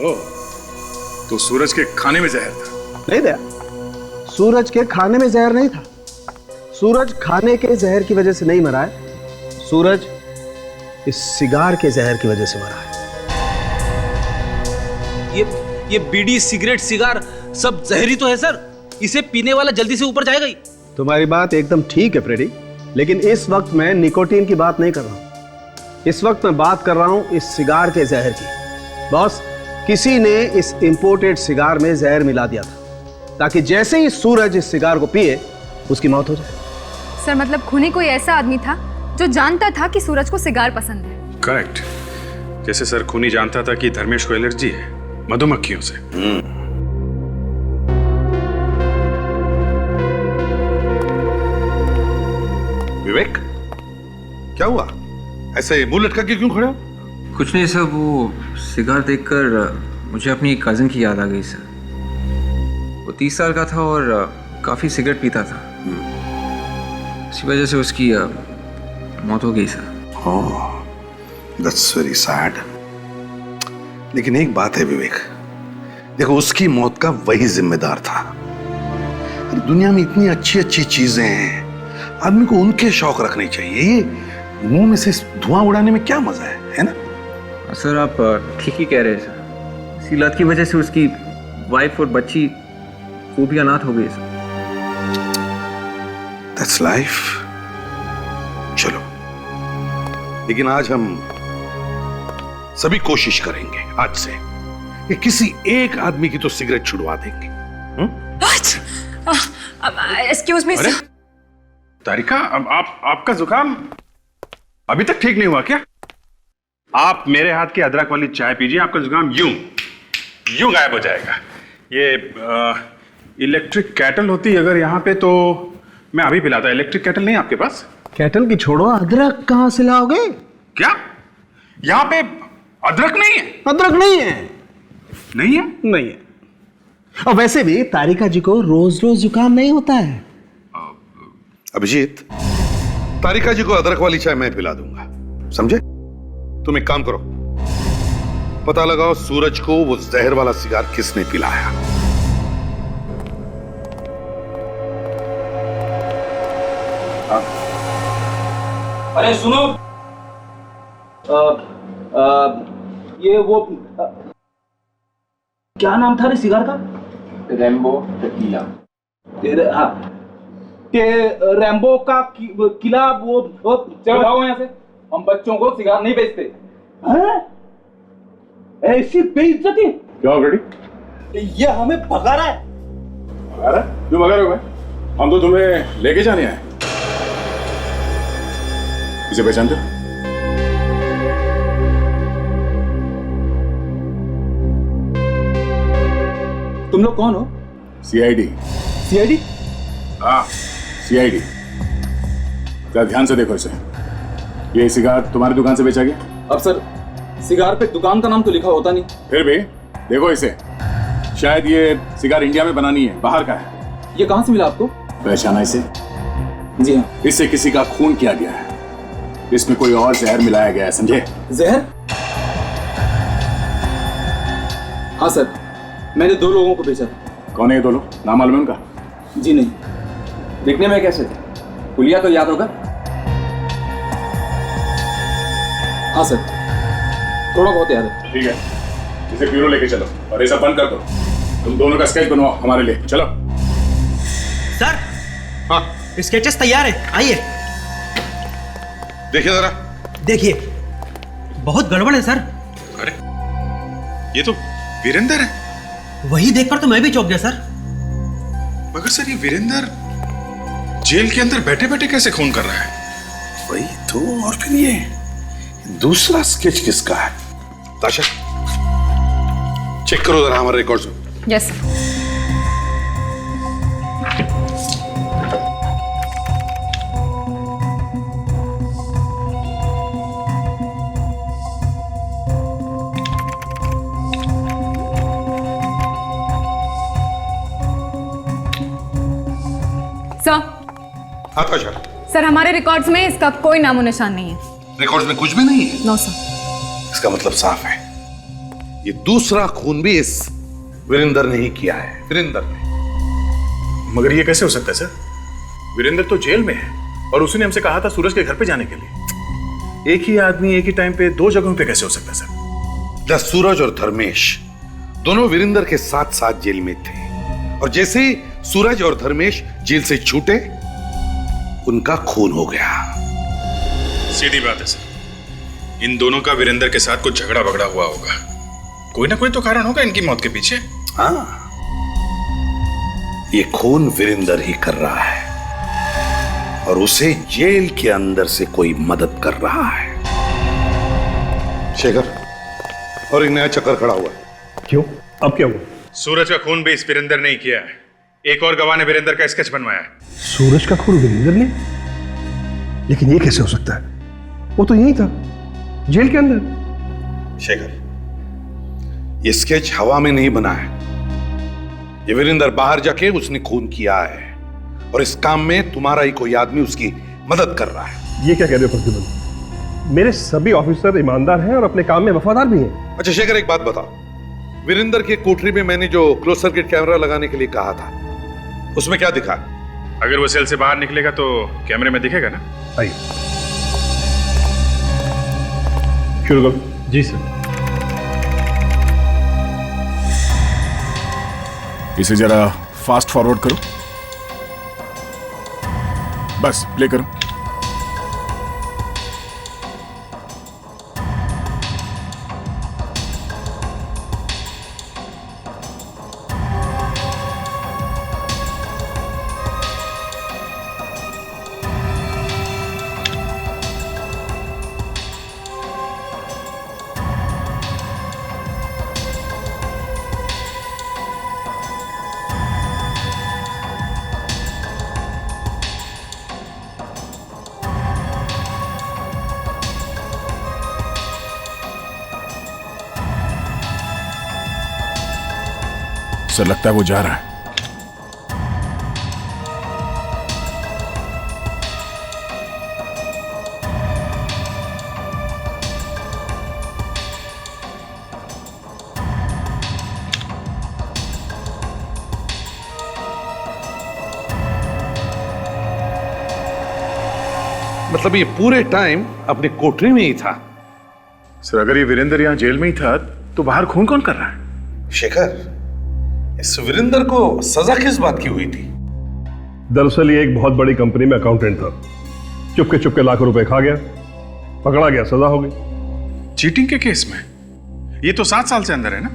ओह, तो सूरज के खाने में जहर था? नहीं दया, सूरज के खाने में जहर नहीं था। सूरज खाने के जहर की वजह से नहीं मरा है, सूरज इस सिगार के जहर की वजह से मरा है। ये बीड़ी, सिगरेट, सिगार सब जहरी तो है सर। इसे पीने वाला जल्दी से ऊपर जाएगा ही। तुम्हारी बात एकदम ठीक है फ्रेडी, लेकिन इस वक्त मैं निकोटीन की बात नहीं कर रहा हूं। इस वक्त मैं बात कर रहा हूं इस सिगार के जहर की। बॉस, किसी ने इस इंपोर्टेड सिगार में जहर मिला दिया था ताकि जैसे ही सूरज इस सिगार को पिए उसकी मौत हो जाए। सर मतलब खूनी कोई ऐसा आदमी था जो जानता था कि सूरज को सिगार पसंद है। करेक्ट। जैसे सर खूनी जानता था कि धर्मेश को एलर्जी है मधुमक्खियों से। विवेक, क्या हुआ? ऐसे मुंह लटका के क्यों खड़े हो? कुछ नहीं सर, वो सिगार देखकर मुझे अपनी कज़न की याद आ गई सर। वो 30 साल का था और काफ़ी सिगरेट पीता था। इसी वजह से उसकी मौत हो गई सर। That's very sad. लेकिन एक बात है विवेक, देखो उसकी मौत का वही जिम्मेदार था। दुनिया में इतनी अच्छी अच्छी चीजें हैं, आदमी को उनके शौक रखने चाहिए। ये मुंह में से धुआं उड़ाने में क्या मजा है ना? सर आप ठीक ही कह रहे हैं सर। इसी लत की वजह से उसकी वाइफ और बच्ची वो भी अनाथ हो गई सर। That's life. चलो, लेकिन आज हम सभी कोशिश करेंगे आज से कि किसी एक आदमी की तो सिगरेट छुड़वा देंगे। Excuse me sir. तारिका, आपका जुकाम अभी तक ठीक नहीं हुआ क्या? आप मेरे हाथ की अदरक वाली चाय पीजिए, आपका जुकाम यूं गायब हो जाएगा। ये इलेक्ट्रिक कैटल होती अगर यहाँ पे तो मैं अभी पिलाता। इलेक्ट्रिक कैटल नहीं आपके पास? कैटल की छोड़ो, अदरक कहाँ से लाओगे? क्या यहाँ पे अदरक नहीं है? अदरक नहीं है। नहीं है? नहीं है। और वैसे भी तारिका जी को रोज रोज जुकाम नहीं होता है। अभिजीत, तारिका जी को अदरक वाली चाय मैं पिला दूंगा, समझे? तुम एक काम करो, पता लगाओ सूरज को वो जहर वाला सिगार किसने पिलाया। अरे सुनो, ये वो क्या नाम था रे सिगार का? रैम्बो टीला। हाँ, रैम्बो का किला। वो चलो भागो यहाँ से, हम बच्चों को सिगार नहीं बेचते। हैं? ऐसी बेइज्जती? क्या गड़ी? ये हमें भगा रहा है। भगा रहा है? क्यों भगा रहे हो भाई? हम तो तुम्हें लेके जाने आए। इसे पहचानते हो? तुम लोग कौन हो? सीआईडी। सीआईडी? हाँ, सीआईडी। जरा ध्यान से देखो इसे। ये सिगार तुम्हारी दुकान से बेचा गया? अब सर, सिगार पे दुकान का नाम तो लिखा होता नहीं। फिर भी देखो इसे, शायद ये सिगार इंडिया में बनानी है, बाहर का है। ये कहाँ से मिला आपको? पहचाना इसे? जी हाँ। इससे किसी का खून किया गया है, इसमें कोई और जहर मिलाया गया है, समझे? जहर? हाँ सर, मैंने 2 लोगों को बेचा था। कौन है ये 2 लोग? नाम मालूम है उनका? जी नहीं। दिखने में कैसे थे? पुलिया तो याद होगा? हाँ सर, थोड़ा बहुत याद है। ठीक है, इसे ब्यूरो लेके चलो और ये सब बंद कर दो। तुम दोनों का स्केच बनवाओ हमारे लिए, चलो। सर, हाँ, स्केचेस तैयार है, आइए देखिए जरा। देखिए, बहुत गड़बड़ है सर। अरे ये तो वीरेंद्र है। वही देखकर तो मैं भी चौंक गया सर। मगर सर, ये वीरेंद्र जेल के अंदर बैठे बैठे कैसे खून कर रहा है? वही तो। और फिर ये दूसरा स्केच किसका है? ताशा, चेक करो जरा हमारे रिकॉर्ड्स में। यस। सर। हाँ ताशा। सर, हमारे रिकॉर्ड्स में इसका कोई नामो निशान नहीं है। रिकॉर्ड्स में कुछ भी नहीं है? No sir. इसका मतलब साफ है, ये दूसरा खून भी इस वीरेंद्र ने ही किया है। वीरेंद्र ने। मगर ये कैसे हो सकता है सर? वीरेंद्र तो जेल में है और उसने हमसे कहा था सूरज के घर पे जाने के लिए। एक ही आदमी एक ही टाइम पे 2 जगहों पे कैसे हो सकता है सर? जब सूरज और धर्मेश दोनों वीरेंद्र के साथ साथ जेल में थे और जैसे ही सूरज और धर्मेश जेल से छूटे, उनका खून हो गया। सीधी बात है सर, इन दोनों का वीरेंद्र के साथ कुछ झगड़ा बगड़ा हुआ होगा। कोई ना कोई तो कारण होगा इनकी मौत के पीछे। हाँ, ये खून वीरेंद्र ही कर रहा है और उसे जेल के अंदर से कोई मदद कर रहा है। शेखर, और एक नया चक्कर खड़ा हुआ है। क्यों? अब क्या हुआ? सूरज का खून भी इस वीरेंद्र ने ही किया है। एक और गवाह ने वीरेंद्र का स्केच बनवाया है। सूरज का खून वीरेंद्र ने? लेकिन ये कैसे हो सकता है? वो तो यही था, जेल के अंदर। शेखर, ये स्केच हवा में नहीं बना है। ये वीरेंद्र बाहर जाके उसने खून किया है और इस काम में तुम्हारा ही कोई आदमी उसकी मदद कर रहा है। ये क्या कह रहे हो प्रतिबल? मेरे सभी ऑफिसर ईमानदार हैं और अपने काम में वफादार भी हैं। अच्छा शेखर, एक बात बताओ, वीरेंद्र की कोठरी में मैंने जो क्लोज सर्किट कैमरा लगाने के लिए कहा था, उसमें क्या दिखा? अगर वो सेल से बाहर निकलेगा तो कैमरे में दिखेगा ना। आइए शुरू करो। जी सर। इसे जरा फास्ट फॉरवर्ड करो, बस प्ले करो। सर लगता है वो जा रहा है। मतलब ये पूरे टाइम अपने कोठरी में ही था? सर अगर ये वीरेंद्र यहाँ जेल में ही था तो बाहर खून कौन कर रहा है? शेखर, इस वीरेंद्र को सजा किस बात की हुई थी? दरअसल ये एक बहुत बड़ी कंपनी में अकाउंटेंट था। चुपके चुपके लाखों रुपए खा गया, पकड़ा गया, सजा हो गई। चीटिंग के केस में? ये तो 7 साल से अंदर है ना?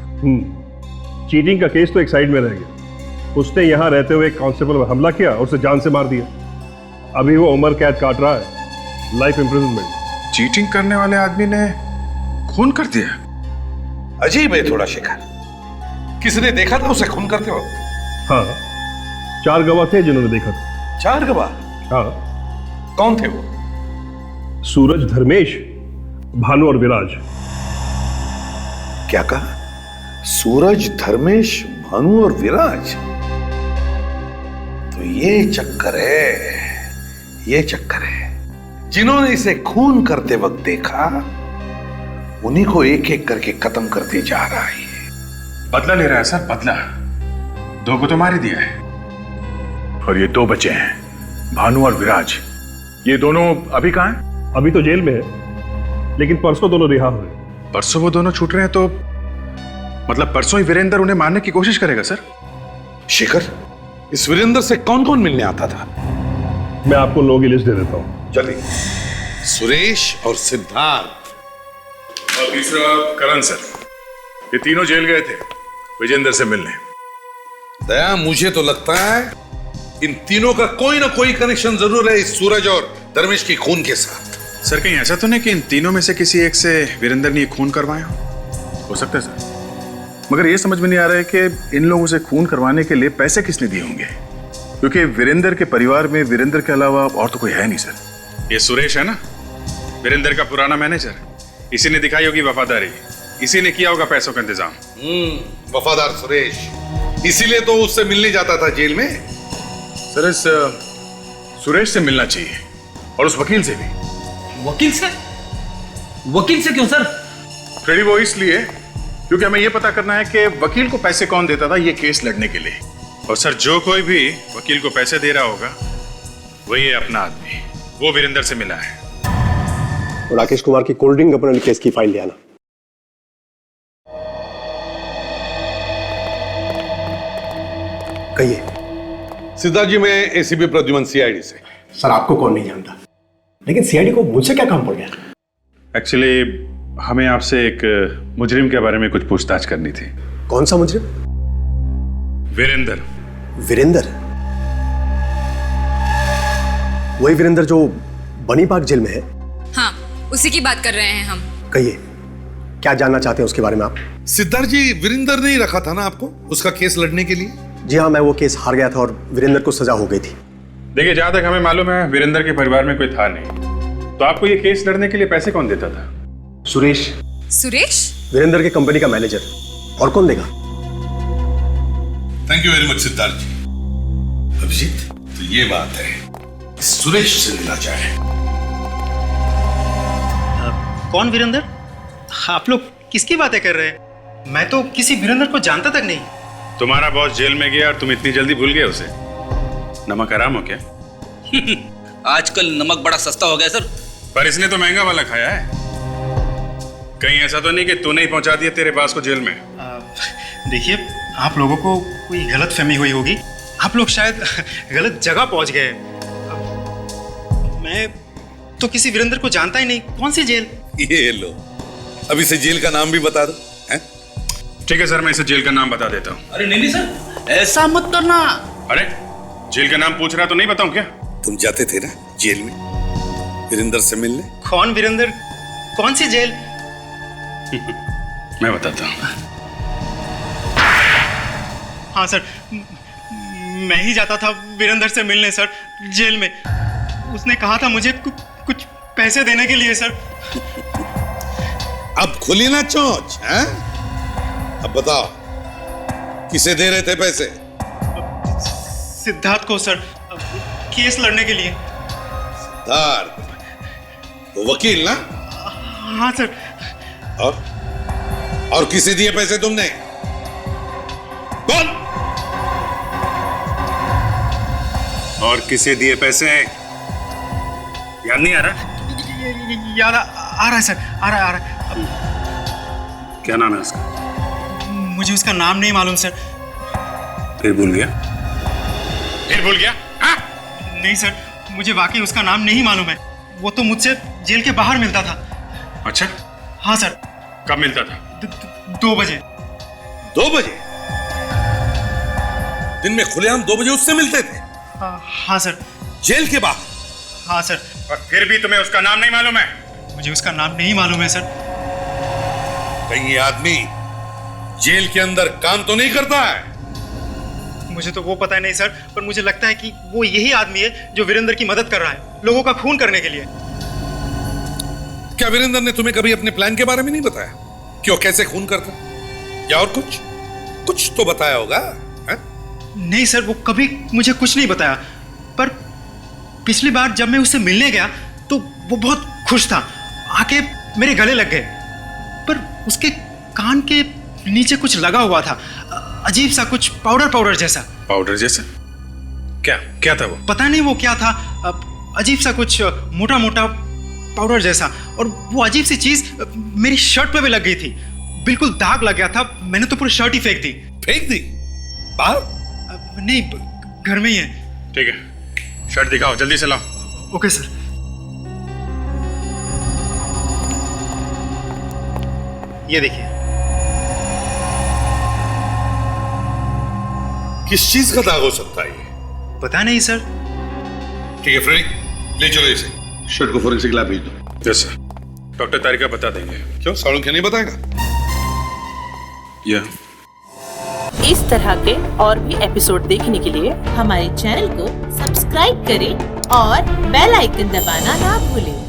चीटिंग का केस तो एक साइड में रह गया। उसने यहां रहते हुए एक कांस्टेबल पर हमला किया और उसे जान से मार दिया। अभी वो उम्र कैद काट रहा है, लाइफ इंप्रिजनमेंट। चीटिंग करने वाले आदमी ने खून कर दिया? अजीब है थोड़ा शेखर। किसने देखा था उसे खून करते हो? हाँ, 4 गवाह थे जिन्होंने देखा था। 4 गवाह? हाँ। कौन थे वो? सूरज, धर्मेश, भानु और विराज। क्या कहा? सूरज, धर्मेश, भानु और विराज? तो ये चक्कर है, ये चक्कर है। जिन्होंने इसे खून करते वक्त देखा उन्हीं को एक एक करके खत्म करते जा रहा है। बदला ले रहा है सर, बदला। 2 को तो मार ही दिया है और ये 2 बचे हैं, भानु और विराज। ये दोनों अभी कहां हैं? अभी तो जेल में है, लेकिन परसों दोनों रिहा हुए। परसों वो दोनों छूट रहे हैं तो मतलब परसों ही वीरेंद्र उन्हें मारने की कोशिश करेगा सर? शेखर, इस वीरेंद्र से कौन कौन मिलने आता था? मैं आपको लोगों की लिस्ट दे देता हूं। चलिए। सुरेश और सिद्धार्थ और तीसरा करण सर। ये तीनों जेल गए थे विजेंद्र से मिलने। दया, मुझे तो लगता है इन तीनों का कोई ना कोई कनेक्शन जरूर है इस सूरज और धर्मेश की खून के साथ। सर कहीं ऐसा तो नहीं कि इन तीनों में से किसी एक से वीरेंद्र ने खून करवाया हो सकता है सर, मगर ये समझ में नहीं आ रहा है कि इन लोगों से खून करवाने के लिए पैसे किसने दिए होंगे, क्योंकि वीरेंद्र के परिवार में वीरेंद्र के अलावा और तो कोई है नहीं सर। ये सुरेश है ना, वीरेंद्र का पुराना मैनेजर, इसी ने दिखाई होगी वफादारी, इसी ने किया होगा पैसों का इंतजाम। वफादार सुरेश, इसीलिए तो उससे मिलने जाता था जेल में। सर इस सुरेश से मिलना चाहिए और उस वकील से भी। वकील से? वकील से क्यों सर? फ्रेडी, वो इसलिए क्योंकि हमें यह पता करना है कि वकील को पैसे कौन देता था ये केस लड़ने के लिए। और सर जो कोई भी वकील को पैसे दे रहा होगा वही है अपना आदमी, वो वीरेंद्र से मिला है। राकेश कुमार की कोल्ड ड्रिंक कंपनी केस की फाइल ले आना। कहिए। सिद्धार्थ जी, मैं एसीपी प्रद्युमन, सीआईडी से। सर आपको कौन नहीं जानता, लेकिन सीआईडी को मुझसे क्या काम पड़ गया? एक्चुअली हमें आपसे एक मुजरिम के बारे में कुछ पूछताछ करनी थी। कौन सा मुजरिम? वीरेंद्र। वीरेंद्र? वही वीरेंद्र जो बनीबाग जेल में है? हाँ, उसी की बात कर रहे हैं हम। कहिए, क्या जानना चाहते हैं उसके बारे में आप? सिद्धार्थ जी, वीरेंद्र ने ही रखा था ना आपको उसका केस लड़ने के लिए? जी हाँ, मैं वो केस हार गया था और वीरेंद्र को सजा हो गई थी। देखिए, जहां तक हमें मालूम है वीरेंद्र के परिवार में कोई था नहीं, तो आपको ये केस लड़ने के लिए पैसे कौन देता था? सुरेश। सुरेश? वीरेंद्र की कंपनी का मैनेजर। और कौन देगा? Thank you very much Siddharth ji. Abhijit, तो ये बात है, सुरेश से मिला जाए। कौन वीरेंद्र? आप लोग किसकी बातें कर रहे हैं? मैं तो किसी वीरेंद्र को जानता तक नहीं। तुम्हारा बॉस जेल में गया और तुम इतनी जल्दी भूल गए उसे? नमक हराम हो क्या? आजकल नमक बड़ा सस्ता हो गया सर। पर इसने तो महंगा वाला खाया है। कहीं ऐसा तो नहीं कि तूने ही पहुंचा दिया तेरे बास को जेल में? देखिए, आप लोगों को कोई गलत फहमी हुई होगी। आप लोग शायद गलत जगह पहुंच गए। मैं तो किसी वीरेंद्र को जानता ही नहीं। कौन सी जेल? ये लो, अब इसे जेल का नाम भी बता दो। ठीक है सर, मैं इसे जेल का नाम बता देता हूँ। अरे नहीं सर, ऐसा मत करना। अरे जेल का नाम पूछ रहा तो नहीं बताऊं क्या? तुम जाते थे ना जेल में वीरेंद्र से मिलने? कौन वीरेंद्र? कौन सी जेल? मैं बताता हूँ। हाँ सर, मैं ही जाता था वीरेंद्र से मिलने सर, जेल में। उसने कहा था मुझे कुछ पैसे देने के लिए सर। अब खुली ना चोंच, हैं? अब बताओ, किसे दे रहे थे पैसे? सिद्धार्थ को सर, केस लड़ने के लिए। सिद्धार्थ, वो वकील ना? हाँ सर। और किसे दिए पैसे तुमने? कौन? और किसे दिए पैसे? याद नहीं आ रहा? याद आ रहा है सर, आ रहा है। क्या नाम है उसका? मुझे उसका नाम नहीं मालूम सर। फिर भूल गया? फिर भूल गया? हाँ? नहीं सर, मुझे वाकई उसका नाम नहीं मालूम है। वो तो मुझसे जेल के बाहर मिलता था। अच्छा? हाँ सर। कब मिलता था? 2 बजे। 2 बजे? दिन में खुलेआम 2 बजे उससे मिलते थे? हाँ सर। जेल के बाहर? हाँ सर। और फिर भी तुम्हें उसका नाम नहीं मालूम है? मुझे उसका नाम नहीं मालूम है सर। कहीं ये आदमी जेल के अंदर काम तो नहीं करता है? मुझे तो वो पता नहीं सर, पर मुझे लगता है कि वो यही आदमी है जो वीरेंद्र की मदद कर रहा है, लोगों का खून करने के लिए। क्या वीरेंद्र ने तुम्हें कभी अपने प्लान के बारे में नहीं बताया कि वो कैसे खून करता, या और कुछ तो बताया होगा? नहीं सर, वो कभी मुझे कुछ नहीं बताया। पर पिछली बार जब मैं उससे मिलने गया तो वो बहुत खुश था, आके मेरे गले लग गए। पर उसके कान के नीचे कुछ लगा हुआ था, अजीब सा, कुछ पाउडर जैसा। पाउडर जैसा? क्या था वो? पता नहीं वो क्या था, अजीब सा कुछ मोटा मोटा पाउडर जैसा। और वो अजीब सी चीज मेरी शर्ट पे भी लग गई थी, बिल्कुल दाग लग गया था। मैंने तो पूरी शर्ट ही फेंक दी। फेंक दी? बाहर? नहीं, घर में ही है। ठीक है, शर्ट दिखाओ, जल्दी से लाओ। Okay sir. ये देखिए। किस चीज का दाग हो सकता है ये? पता नहीं सर। ठीक है फ्रेंड, ले चलो इसे, शर्ट को फोरेंसिक लैब भेज दो। यस सर, डॉक्टर तारिका बता देंगे। क्यों, सालू क्या नहीं बताएगा? या इस तरह के और भी एपिसोड देखने के लिए हमारे चैनल को सब्सक्राइब करें और बेल आइकन दबाना ना भूलें।